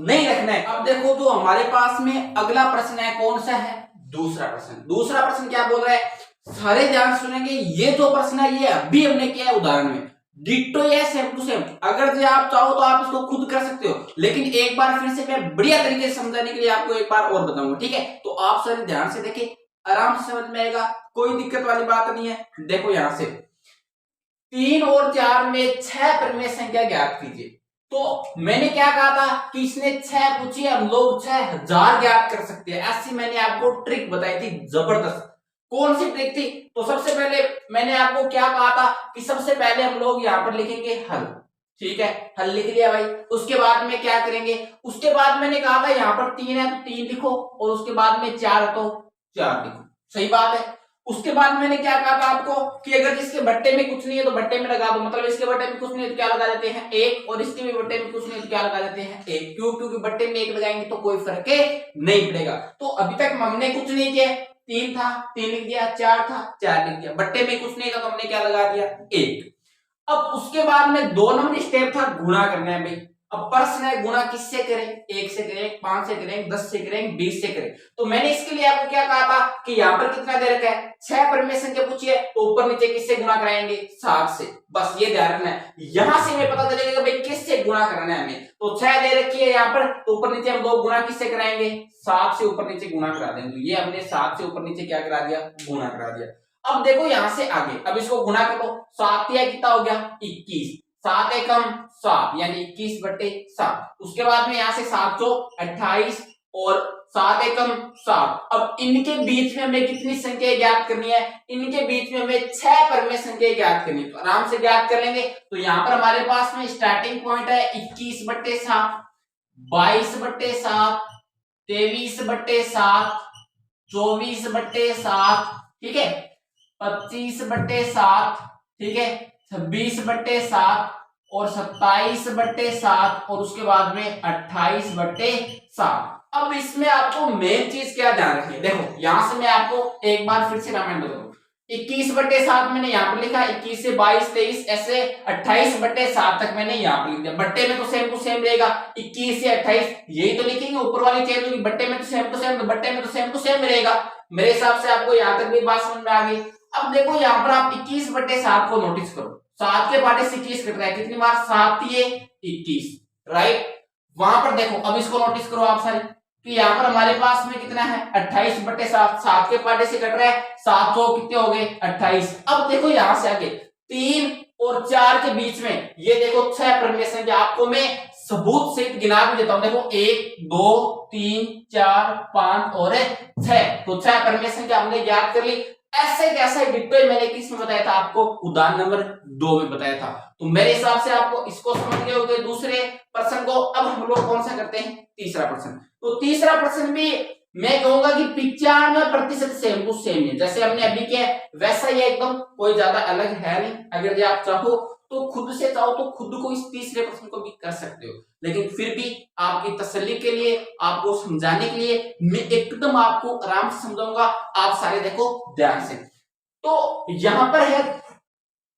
Speaker 1: नहीं रखना है। अब देखो जो हमारे पास में अगला प्रश्न है, कौन सा है, दूसरा प्रश्न। दूसरा प्रश्न क्या बोल रहा है, सारे ध्यान से सुनेंगे, ये जो प्रश्न है ये अभी हमने किया है उदाहरण में, डिट्टो या सेम टू सेम। अगर जो आप चाहो तो आप इसको खुद कर सकते हो, लेकिन एक बार फिर से मैं बढ़िया तरीके से समझाने के लिए आपको एक बार और बताऊंगा, ठीक है, तो आप सारे ध्यान से देखिए, आराम से समझ में आएगा, कोई दिक्कत वाली बात नहीं है। देखो यहां से 3 और 4 में 6 परिमेय संख्या ज्ञात कीजिए। तो मैंने क्या कहा था कि इसने 6 पूछी, हम लोग 6000 ज्ञात कर सकते हैं, ऐसी मैंने आपको ट्रिक बताई थी, जबरदस्त। कौन सी ट्रिक थी, तो सबसे पहले मैंने आपको क्या कहा था कि सबसे पहले हम लोग यहाँ पर लिखेंगे हल, ठीक है, हल लिख लिया भाई। उसके बाद में क्या करेंगे, उसके बाद मैंने कहा था यहाँ पर 3 है तो 3 लिखो, और उसके बाद में 4 है तो 4 लिखो, सही बात है। उसके बाद मैंने क्या कहा था आपको कि अगर इसके बट्टे में कुछ नहीं है तो बट्टे में लगा दो, मतलब इसके बट्टे में कुछ नहीं है तो क्या लगा देते हैं, एक, और इसके भी बट्टे में कुछ नहीं है तो क्या लगा देते हैं, एक, क्यों, क्योंकि बट्टे में एक लगाएंगे तो कोई फर्क नहीं पड़ेगा। तो अभी तक हमने कुछ नहीं किया, 3 था 3 लिख दिया, 4 था 4 लिख दिया, बट्टे में कुछ नहीं था तो हमने क्या लगा दिया, एक। अब उसके बाद में 2 नंबर स्टेप था गुणा करना है भाई। अब प्रश्न है गुणा किससे करें, 1 से करें, 5 से करें, 10 से करें, 20 से करें। तो मैंने इसके लिए आपको क्या कहा था कि यहाँ पर कितना दे रखा है, 6 परिमेय संख्या पूछी है, तो ऊपर नीचे किससे गुणा कराएंगे, 7 से, बस ये ध्यान रखना है। यहां से हमें पता चलेगा भाई किससे गुणा करना है हमें, तो 6 दे रखी है यहाँ पर, तो ऊपर नीचे हम 2 गुणा किससे कराएंगे, 7 से ऊपर नीचे गुणा करा देंगे। ये हमने 7 से ऊपर नीचे क्या करा दिया, गुणा करा दिया। अब देखो यहां से आगे, अब इसको गुणा करो, 7 या कितना हो गया, 21, 7 एकम 7 यानी 21/7। उसके बाद में यहां से 7 चौ 28 और 7 एकम 7। अब इनके बीच में हमें कितनी संख्या ज्ञात करनी है, इनके बीच में हमें 6 परिमेय संख्या ज्ञात करनी है, तो आराम से ज्ञात कर लेंगे। तो यहाँ पर हमारे पास में स्टार्टिंग पॉइंट है 21/7, 22/7, 23/7, 24/7, ठीक है, 25/7, ठीक है, 26/7 और 27/7 और उसके बाद में 28/7। अब इसमें आपको मेन चीज क्या ध्यान रखनी है, देखो यहां से मैं आपको एक बार फिर से रामायण बताऊं, 21/7 मैंने यहाँ पर लिखा, 21 से 22 23 ऐसे 28/7 तक मैंने यहाँ पर लिख दिया। बट्टे में तो सेम टू सेम रहेगा, 21 से 28 यही तो लिखेंगे, ऊपर वाली चेंज होगी, बट्टे में तो सेम टू सेम, बट्टे में तो सेम टू सेम रहेगा। मेरे हिसाब से आपको यहाँ तक भी बात समझ में आ गई। अब देखो यहाँ पर आप 21/7 को नोटिस करो, 7 के पार्टे से 21 कट रहा है, कितनी बार, 7 ये 21, राइट। वहां पर देखो, अब इसको नोटिस करो आप सारे, कि यहाँ पर हमारे पास में कितना है 28/7, 7 के पार्टे से कट रहा है, 7 कितने हो गए 28। अब देखो यहां से आगे 3 और 4 के बीच में ये देखो 6 परिमेय संख्या, आपको मैं सबूत सहित गिना भी देता हूं, देखो 1 2 3 4 5 और 6, तो 6 परिमेय संख्या हमने ज्ञात कर ली। ऐसे कैसे डिट्टो मैंने किस में बताया था आपको, उदाहरण नंबर 2 में बताया था। तो मेरे हिसाब से आपको इसको समझ गए होंगे दूसरे प्रश्न को। अब हम लोग कौन सा करते हैं, तीसरा प्रश्न। तो तीसरा प्रश्न भी मैं कहूंगा कि 95% सेम टू सेम है, जैसे हमने अभी किया वैसा ही एकदम, कोई ज्यादा अलग है नहीं। अगर आप चाहो तो खुद से चाहो तो खुद को इस तीसरे प्रश्न को भी कर सकते हो, लेकिन फिर भी आपकी तसल्ली के लिए, आपको समझाने के लिए मैं एकदम आपको आराम से समझाऊंगा, आप सारे देखो ध्यान से। तो यहां पर है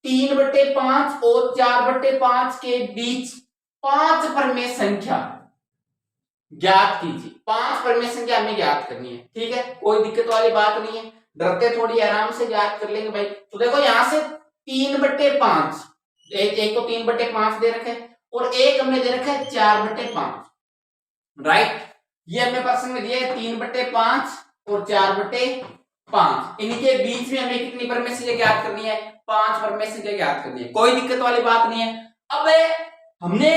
Speaker 1: 3/5 और 4/5 के बीच 5 परिमेय संख्या, ज्ञात कीजिए। 5 परिमेय संख्या हमें ज्ञात करनी है, ठीक है, कोई दिक्कत वाली बात नहीं है, डरते थोड़ी, आराम से ज्ञात कर लेंगे भाई। तो देखो यहां से 3/5, एक तो 3/5 दे रखे और एक हमने दे रखा है 4/5, राइट। ये हमें प्रश्न में दिया है 3/5 और 4/5। इनके बीच में हमें कितनी परिमेय संख्या ज्ञात करनी है? 5 परिमेय संख्या ज्ञात करनी है, कोई दिक्कत वाली बात नहीं है। अब हमने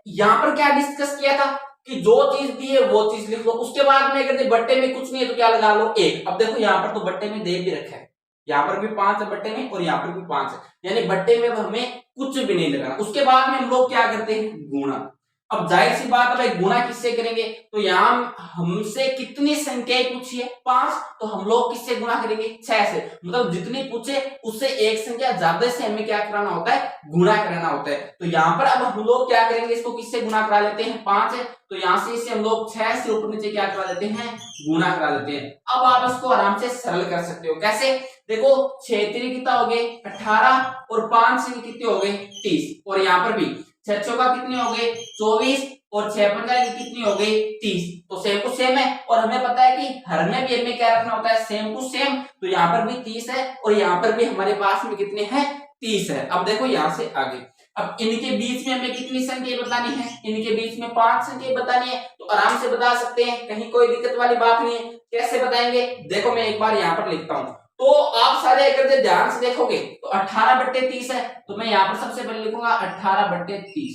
Speaker 1: यहां पर क्या डिस्कस किया था कि जो चीज दी है वो चीज लिख लो, उसके बाद में अगर बट्टे में कुछ नहीं है तो क्या लगा लो 1। अब देखो यहां पर तो बट्टे में दे भी रखा है, यहाँ पर भी 5 है बट्टे में और यहाँ पर भी 5 है, यानी बट्टे में हमें कुछ भी नहीं लगाना। उसके बाद में हम लोग क्या करते हैं? गुणा। अब जाहिर सी बात है भाई, गुणा किससे करेंगे? तो यहाँ हमसे कितनी संख्याएं पूछी है? 5, तो हम लोग किससे गुणा करेंगे? 6 से। मतलब जितनी पूछे उससे एक संख्या ज्यादा से हमें क्या कराना होता है? गुणा कराना होता है। तो यहाँ पर अब हम लोग क्या करेंगे? इसको किससे गुणा करा लेते हैं? 5 है तो यहाँ से इसे हम लोग 6 से ऊपर नीचे क्या करा लेते हैं? गुणा करा लेते हैं। अब आप इसको आराम से सरल कर सकते हो। कैसे? देखो 6 3 कितना हो गए? 18 और 5 से कितने हो गए? 30। और यहाँ पर भी 6 चौका कितने हो गए? 24 और 6 पंजा की कितनी हो गई? 30। तो सेम टू सेम है और हमें पता है कि हर में भी हमें क्या रखना होता है? Same to same. तो यहाँ पर भी 30 है और यहाँ पर भी हमारे पास में कितने हैं? 30 है। अब देखो यहाँ से आगे, अब इनके बीच में हमें कितनी संख्या बतानी है? इनके बीच में 5 संख्या बतानी है। तो आराम से बता सकते हैं, कहीं कोई दिक्कत वाली बात नहीं है। कैसे बताएंगे? देखो मैं एक बार यहाँ पर लिखता हूँ, तो आप सारे अगर ध्यान से देखोगे तो 18/30 है, तो मैं यहाँ पर सबसे पहले लिखूंगा 18/30,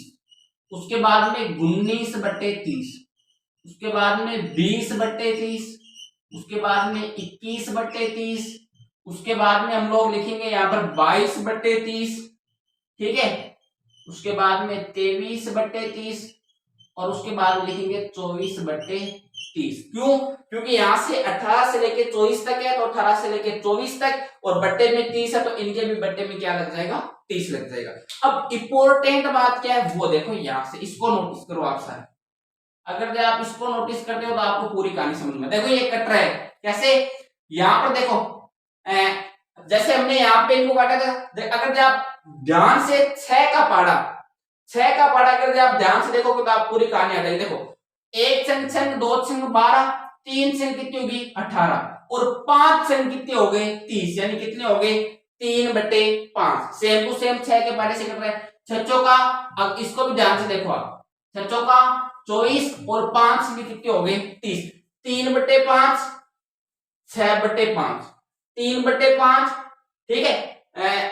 Speaker 1: उसके बाद में 19/30, उसके बाद में 20/30, उसके बाद में 21/30, उसके बाद में हम लोग लिखेंगे यहाँ पर 22/30, ठीक है, उसके बाद में 23/30 और उसके बाद लिखेंगे 24/30। क्यों? क्योंकि यहां से 18 से लेके 24 तक है, तो 18 से लेके 24 तक और बट्टे में 30 है, तो इनके भी बट्टे में क्या लग जाएगा? 30 लग जाएगा। अब इंपॉर्टेंट बात क्या है वो देखो, यहां से इसको नोटिस करो आप सारे। अगर आप इसको नोटिस करते हो तो आपको पूरी कहानी समझ में। देखो ये कट रहा है, कैसे? यहां पर देखो जैसे हमने यहाँ पे इनको काटा था, अगर आप ध्यान से 6 का पाड़ा, 6 का पाड़ा अगर आप ध्यान से देखोगे तो आप पूरी कहानी आ जाएगी। देखो 1 छंग छंग 2 छंग 12, 3 छंग कितनी होगी? 18 और 5 छंग कितने हो गए? 30, यानी कितने हो गए? 3/5। सेम टू सेम 6 के पाड़े से कर रहे हैं। छच्चों का, अब इसको भी ध्यान से देखो आप, छच्चों का 24 और 5 में कितने हो गए? 30। 3/5, 6/5, 3/5, ठीक है।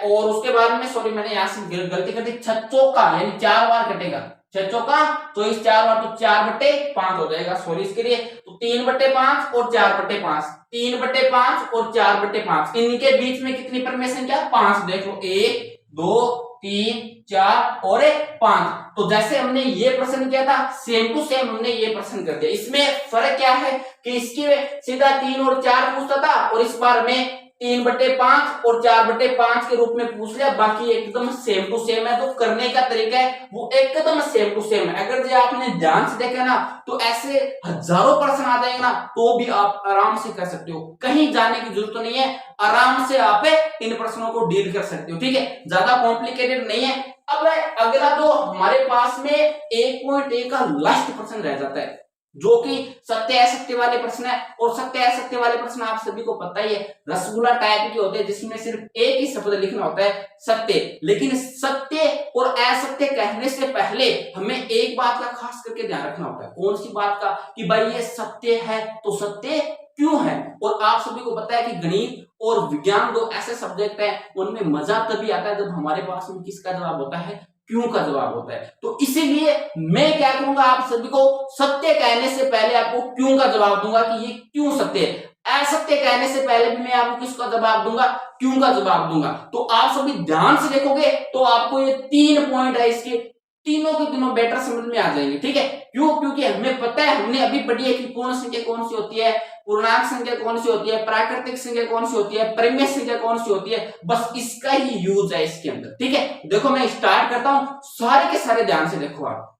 Speaker 1: और उसके बाद में सॉरी मैंने यहां से गलती कर दी, छच्चों का यानी 4 बार कटेगा, छच्चों का 24 4 बार तो 4/5 हो जाएगा, सॉरी इसके लिए। तो 3/5 और 4/5, 3/5 और 4/5, इनके बीच में कितनी परिमेय संख्या? 5। देखो 1 2 3 4 और 5। तो जैसे हमने ये प्रश्न किया था सेम टू सेम हमने ये प्रश्न कर दिया। इसमें फर्क क्या है कि इसकी सीधा 3 और 4 पूछता था और इस बार हमें 3/5 और 4/5 के रूप में पूछ लिया। बाकी एकदम सेम टू सेम है, तो करने का तरीका है वो एकदम सेम टू सेम है। अगर जो आपने ध्यान से देखा ना तो ऐसे हजारों प्रश्न आ जाएंगे ना, तो भी आप आराम से कर सकते हो, कहीं जाने की जरूरत नहीं है, आराम से आप इन प्रश्नों को डील कर सकते हो, ठीक है, ज्यादा कॉम्प्लिकेटेड नहीं है। अब अगला जो हमारे पास में 1.1 का लास्ट प्रश्न रह जाता है, जो कि सत्य असत्य वाले प्रश्न है। और सत्य असत्य वाले प्रश्न आप सभी को पता ही है, रसगुल्ला टाइप के होते हैं जिसमें सिर्फ एक ही शब्द लिखना होता है, सत्य। लेकिन सत्य और असत्य कहने से पहले हमें एक बात का खास करके ध्यान रखना होता है। कौन सी बात का? कि भाई ये सत्य है तो सत्य क्यों है। और आप सभी को पता है कि गणित और विज्ञान दो ऐसे सब्जेक्ट है, उनमें मजा तभी आता है जब हमारे पास में किसका जवाब होता है? क्यों का जवाब होता है। तो इसीलिए मैं क्या करूंगा, आप सभी को सत्य कहने से पहले आपको क्यों का जवाब दूंगा कि ये क्यों सत्य है। असत्य कहने से पहले भी मैं आपको किसका जवाब दूंगा? क्यों का जवाब दूंगा। तो आप सभी ध्यान से देखोगे तो आपको ये 3 पॉइंट है, इसके तीनों के तीनों बेटर समझ में आ जाएंगे, ठीक है। क्यों? क्योंकि हमें पता है, हमने अभी पढ़ी है कि पूर्ण संख्या कौन सी होती है, पूर्णांक संख्या कौन सी होती है, प्राकृतिक संख्या कौन सी होती है, परिमेय संख्या कौन सी होती है। बस इसका ही यूज है इसके अंदर, ठीक है। देखो मैं स्टार्ट करता हूं, सारे के सारे ध्यान से देखो आप।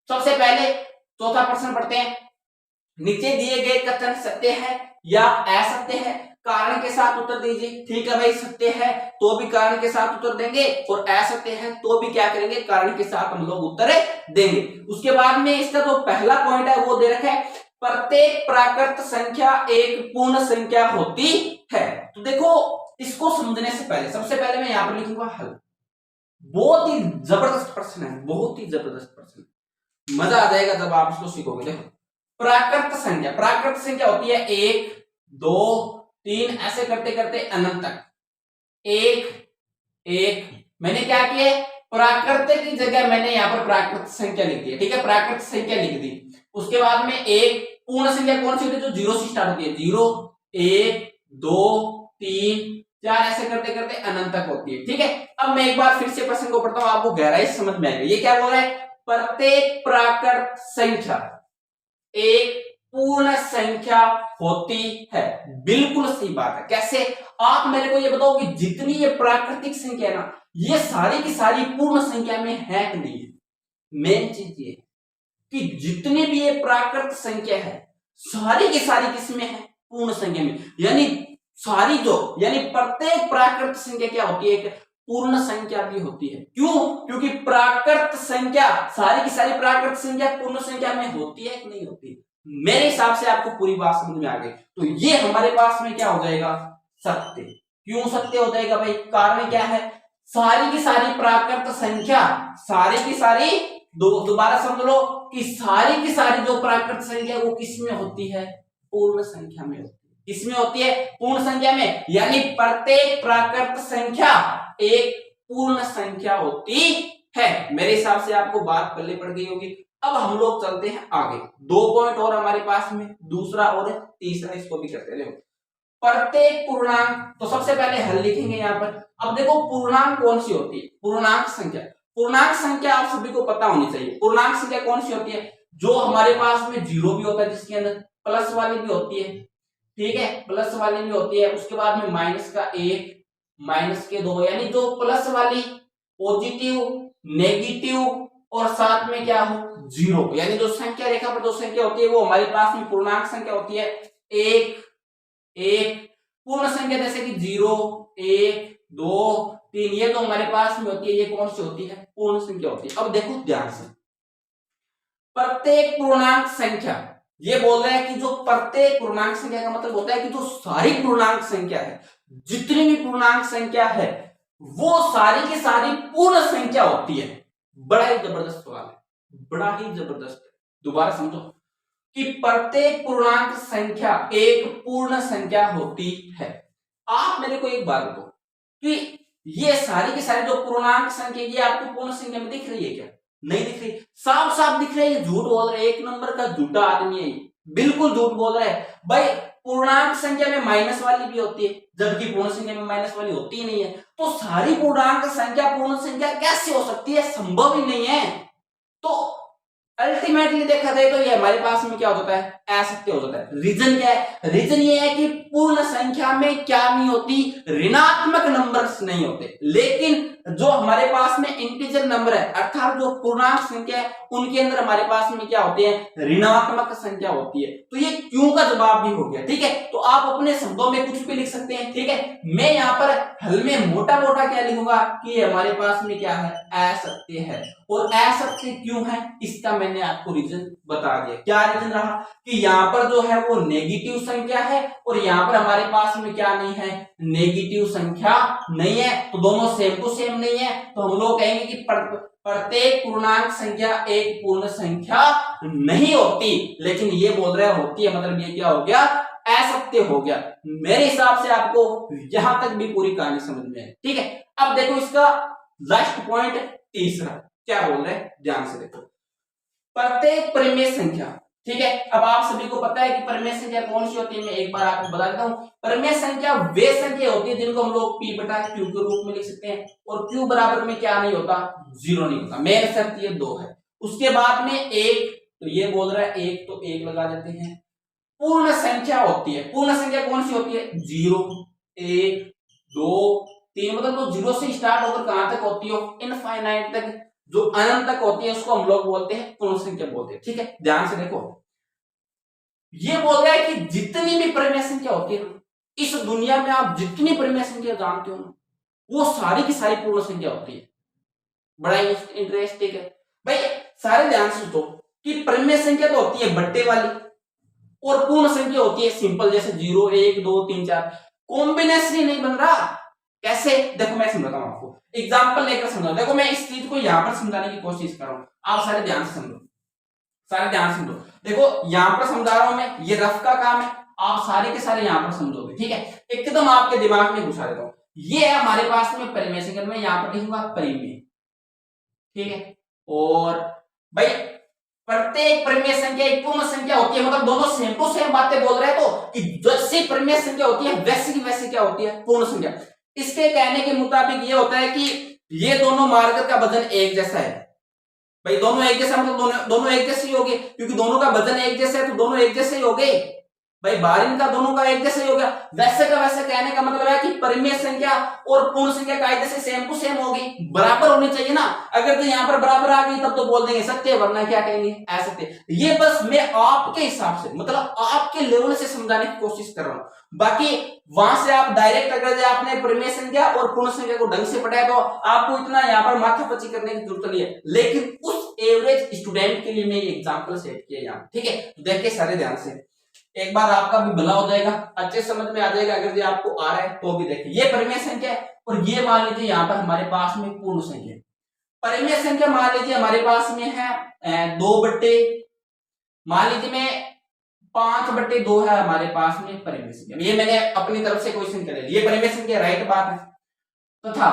Speaker 1: सबसे पहले चौथा प्रश्न पढ़ते हैं। नीचे दिए गए कथन सत्य है या असत्य है? कारण के साथ उत्तर दीजिए। ठीक है भाई, सत्य है तो भी कारण के साथ उत्तर देंगे और असत्य है तो भी क्या करेंगे, कारण के साथ हम लोग उत्तर देंगे। उसके बाद में इसका जो पहला पॉइंट है वो दे रखा है, प्रत्येक प्राकृत संख्या एक पूर्ण संख्या होती है। तो देखो इसको समझने से पहले सबसे पहले मैं यहां पर लिखूंगा हल। बहुत ही जबरदस्त प्रश्न है, बहुत ही जबरदस्त प्रश्न, मजा आ जाएगा जब आप इसको सीखोगे। देखो प्राकृत संख्या, प्राकृत संख्या होती है 1 2 3 ऐसे करते करते अनंत तक। 1 1 मैंने क्या किया, प्राकृत की जगह मैंने यहाँ पर प्राकृत संख्या लिख दी। ठीक है, प्राकृत संख्या लिख दी। उसके बाद में एक पूर्ण संख्या कौन सी होती है, जो 0 से स्टार्ट होती है। 0 1 2 3 4 ऐसे करते करते अनंत तक होती है। ठीक है, अब मैं एक बार फिर से प्रश्न को पढ़ता हूं, आपको गहराई से समझ में आएगा। ये क्या बोल रहा है, प्रत्येक प्राकृत संख्या एक पूर्ण संख्या होती है। बिल्कुल सही बात है। कैसे, आप मेरे को ये बताओ कि जितनी ये प्राकृतिक संख्या है ना, ये सारी की सारी पूर्ण संख्या में है कि नहीं है। मेन चीज ये कि जितनी भी ये प्राकृत संख्या है सारी की सारी किसमें है, पूर्ण संख्या में। यानी सारी जो, यानी प्रत्येक प्राकृत संख्या क्या होती है, एक पूर्ण संख्या भी होती है। क्यों, क्योंकि प्राकृत संख्या सारी की सारी प्राकृत संख्या पूर्ण संख्या में होती है कि नहीं होती। मेरे हिसाब से आपको पूरी बात समझ में आ गई। तो ये हमारे पास में क्या हो जाएगा, सत्य। क्यों सत्य हो जाएगा भाई, कारण क्या है, सारी की सारी प्राकृत संख्या, सारी की सारी, दोबारा समझ लो कि सारी की सारी जो प्राकृत संख्या वो किसमें होती है, पूर्ण संख्या में होती है। किसमें होती है, पूर्ण संख्या में। यानी प्रत्येक प्राकृत संख्या एक पूर्ण संख्या होती है। मेरे हिसाब से आपको बात पल्ले पड़ गई होगी। अब हम लोग चलते हैं आगे, 2 पॉइंट और हमारे पास में, दूसरा और तीसरा, इसको भी करते हैं। प्रत्येक पूर्णांक, तो सबसे पहले हल लिखेंगे यहां पर। अब देखो पूर्णांक कौन सी होती है, पूर्णांक संख्या। पूर्णांक संख्या आप सभी को पता होनी चाहिए। पूर्णांक संख्या कौन सी होती है, जो हमारे पास में 0 भी होता है, जिसके अंदर प्लस वाली भी होती है। ठीक है, प्लस वाली भी होती है। उसके बाद में माइनस का 1, माइनस के 2, यानी जो प्लस वाली, पॉजिटिव, नेगेटिव और साथ में क्या हो 0, यानी जो संख्या रेखा पर जो संख्या होती है वो हमारे पास में पूर्णांक संख्या होती है। 1 1 पूर्ण संख्या जैसे कि 0 1 2 3, ये तो हमारे पास में होती है। ये कौन सी होती है, पूर्ण संख्या होती है। अब देखो ध्यान से, प्रत्येक पूर्णांक संख्या, ये बोल रहा है कि जो प्रत्येक पूर्णांक संख्या का मतलब होता है कि जो सारी पूर्णांक संख्या है, जितनी भी पूर्णांक संख्या है वो सारी की सारी पूर्ण संख्या होती है। बड़ा ही जबरदस्त सवाल है, बड़ा ही जबरदस्त। दोबारा समझो कि प्रत्येक पूर्णांक संख्या एक पूर्ण संख्या होती है। आप मेरे को एक बात बताओ कि ये सारी की सारी जो पूर्णांक संख्या ये आपको पूर्ण संख्या में दिख रही है क्या, नहीं दिख रही। साफ साफ दिख रही है, झूठ बोल रहा है, एक नंबर का झूठा आदमी है, बिल्कुल झूठ बोल रहा है भाई। पूर्णांक संख्या में माइनस वाली भी होती है, जबकि पूर्ण संख्या में माइनस वाली होती ही नहीं है। तो सारी पूर्णांक संख्या पूर्ण संख्या कैसे हो सकती है, संभव ही नहीं है। तो अल्टीमेटली देखा जाए तो ये हमारे पास में क्या हो जाता है, असत्य हो जाता है। रीजन क्या है, रीजन ये है कि पूर्ण संख्या में क्या नहीं होती, ऋणात्मक नंबर्स नहीं होते। लेकिन जो हमारे पास में इंटीजर नंबर है, अर्थात जो पूर्णांक संख्या है, उनके अंदर हमारे पास में क्या होते हैं, ऋणात्मक संख्या होती है। तो ये क्यों का जवाब भी हो गया। ठीक है, तो आप अपने शब्दों में कुछ भी लिख सकते हैं। ठीक है, मैं यहाँ पर हल में मोटा मोटा क्या लिखूंगा कि हमारे पास में क्या है, असत्य है। और असत्य क्यों है इसका मैंने आपको रीजन बता दिया। क्या रीजन रहा कि यहाँ पर जो है वो नेगेटिव संख्या है और यहाँ पर हमारे पास में क्या नहीं है, नेगेटिव संख्या नहीं है। तो दोनों सेम टू सेम नहीं है। तो हम लोग कहेंगे कि प्रत्येक पूर्णांक संख्या एक पूर्ण संख्या नहीं होती। लेकिन ये बोल रहे होती है, मतलब ये क्या हो गया, असत्य हो गया। मेरे हिसाब से आपको यहां तक भी पूरी कहानी समझ में है। ठीक है, अब देखो इसका लास्ट पॉइंट तीसरा क्या बोल रहे हैं, ध्यान से देखो। प्रत्येक परिमेय संख्या, ठीक है, अब आप सभी को पता है कि परिमेय संख्या कौन सी होती है। मैं एक बार आपको बता देता हूं। परिमेय संख्या वे संख्या होती है जिनको हम लोग p बटा q के रूप में लिख सकते हैं। और q बराबर में क्या नहीं होता, 0 नहीं होता। मेन शर्त ये 2 है। उसके बाद में 1, तो ये बोल रहा है 1, तो 1 लगा देते हैं। पूर्ण संख्या होती है, पूर्ण संख्या कौन सी होती है, 0 1 2 3, मतलब जो 0 से स्टार्ट होकर कहां तक होती हो, इनफाइनाइट तक, जो अनंत तक होती है उसको हम लोग बोलते हैं पूर्ण संख्या बोलते हैं। ठीक है, ध्यान से देखो, ये बोल रहा है कि जितनी भी परिमेय संख्या होती है इस दुनिया में आप जितनी परिमेय संख्या जानते हो ना, वो सारी की सारी पूर्ण संख्या होती है। बड़ा इंटरेस्टिंग है भाई। सारे ध्यान से सोचो कि परिमेय संख्या तो होती है बट्टे वाली, और पूर्ण संख्या होती है सिंपल, जैसे 0 1 2 3 4। कॉम्बिनेशन ही नहीं बन रहा। कैसे? देखो मैं समझाता हूं आपको, एग्जांपल लेकर समझाऊं। देखो मैं इस चीज को यहां पर समझाने की कोशिश कर रहा हूं, आप सारे ध्यान से समझो, सारे ध्यान से समझो। देखो यहां पर समझा रहा हूं मैं, ये रफ का काम है, आप सारे के सारे यहां पर समझोगे, ठीक है? एकदम आपके दिमाग में घुसा देता हूं। ये है हमारे पास में परिमेय संख्या, मैं यहां पर लिखूंगा परिमेय, ठीक है? और भाई प्रत्येक परिमेय संख्या एक पूर्ण संख्या होती है, मतलब दोनों सेम टू सेम बातें बोल रहे हैं, तो कि जैसी परिमेय संख्या होती है वैसी की वैसी क्या होती है? पूर्ण संख्या। इसके कहने के मुताबिक ये होता है कि ये दोनों मार्ग का वजन एक जैसा है। भाई दोनों एक जैसा मतलब दोनों एक जैसे ही होंगे, क्योंकि दोनों का वजन एक जैसा है तो दोनों एक जैसे ही होंगे। भाई बारिन का दोनों का एक जैसे ही हो गया। वैसे का वैसे कहने का मतलब है कि परिमेय संख्या और पूर्ण संख्या कायदे से सेम टू सेम होगी, बराबर होनी चाहिए ना। अगर तो यहाँ पर बराबर आ गई तब तो बोल देंगे सत्य, वरना क्या कहेंगे असत्य। ये बस मैं आपके हिसाब से, मतलब आपके लेवल से समझाने की कोशिश कर रहा हूं। बाकी वहां से आप डायरेक्ट अगर आपने परिमेय संख्या और पूर्ण संख्या को ढंग से पढ़ाया तो आपको इतना यहाँ पर माथापच्ची करने की जरूरत नहीं है। लेकिन उस एवरेज स्टूडेंट के लिए मैं एग्जाम्पल सेट किया यहाँ, ठीक है? देखिए सारे ध्यान से, एक बार आपका भी भला हो जाएगा, अच्छे समझ में आ जाएगा। अगर ये आपको आ रहा है तो भी देखिए, ये परिमेय संख्या है और ये मान लीजिए यहाँ पर हमारे पास में पूर्ण संख्या। परिमेय संख्या मान लीजिए हमारे पास में है 2 बट्टे, मान लीजिए मैं 5/2 है हमारे पास में परिमेय संख्या। ये मैंने अपनी तरफ से क्वेश्चन कर लिया, ये परिमेय संख्या राइट बात है। तथा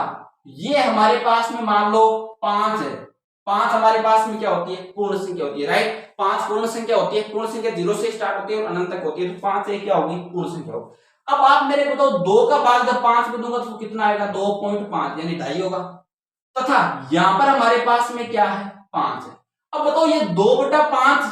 Speaker 1: ये हमारे पास में मान लो 5 है, 5 हमारे पास में क्या होती है? पूर्ण संख्या होती है, राइट? 5 पूर्ण संख्या होती है। पूर्ण संख्या 0 से स्टार्ट होती है और अनंत तक होती है, तो 5 एक क्या होगी? पूर्ण संख्या होगी। अब आप मेरे को बताओ 2 का भाग जब 5 में दूंगा तो कितना आएगा? 2.5 यानी 2.5 होगा। तथा यहां पर हमारे पास में क्या है? 5 है। अब बताओ ये 2/5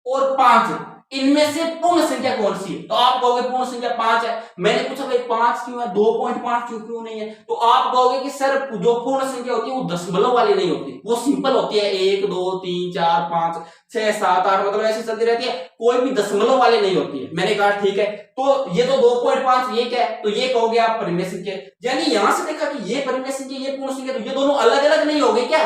Speaker 1: और 5 इनमें से पूर्ण संख्या कौन सी है? तो आप कहोगे पूर्ण संख्या 5 है। मैंने पूछा भाई 5 क्यों है, 2.5 क्यों नहीं है? तो आप कहोगे कि सर जो पूर्ण संख्या होती है वो दशमलव वाली नहीं होती, वो सिंपल होती है 1 2 3 4 5 6 7 8, मतलब ऐसे चलती रहती है, कोई भी दशमलव वाली नहीं होती है। मैंने कहा ठीक है, तो ये तो 2.5 ये क्या है? तो ये कहोगे आप परिमेय संख्या। यानी यहां से देखा कि ये परिमेय संख्या ये पूर्ण संख्या, तो ये दोनों अलग अलग नहीं हो गए क्या?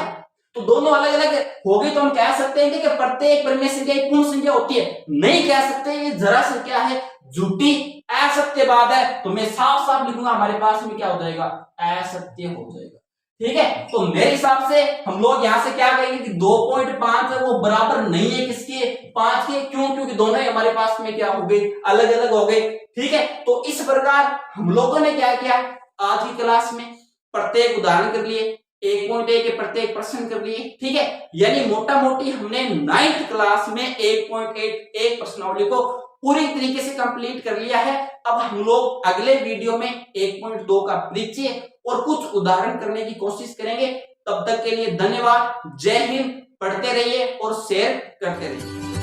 Speaker 1: तो दोनों अलग अलग हो गई तो हम कह सकते हैं कि प्रत्येक परिमेय संख्या एक पूर्ण संख्या होती है? नहीं कह सकते, ये जरा सा क्या है? झूठी असत्य बात है। तो मैं साफ साफ लिखूंगा हमारे पास में क्या हो जाएगा? असत्य हो जाएगा, ठीक है? तो मेरे हिसाब से हम लोग यहां से क्या कहेंगे कि 2.5 है वो बराबर नहीं है किसके? 5 के। क्यों? क्योंकि दोनों ही हमारे पास में क्या हो गए? अलग अलग हो गए, ठीक है? तो इस प्रकार हम लोगों ने क्या किया आज की क्लास में? प्रत्येक उदाहरण कर लिए, 1.1 के प्रत्येक प्रश्न कर लिए, ठीक है? यानी मोटा मोटी हमने 9th क्लास में 1.8 प्रश्नावली को पूरी तरीके से कंप्लीट कर लिया है। अब हम लोग अगले वीडियो में 1.2 का परिचय और कुछ उदाहरण करने की कोशिश करेंगे। तब तक के लिए धन्यवाद। जय हिंद। पढ़ते रहिए और शेयर करते रहिए।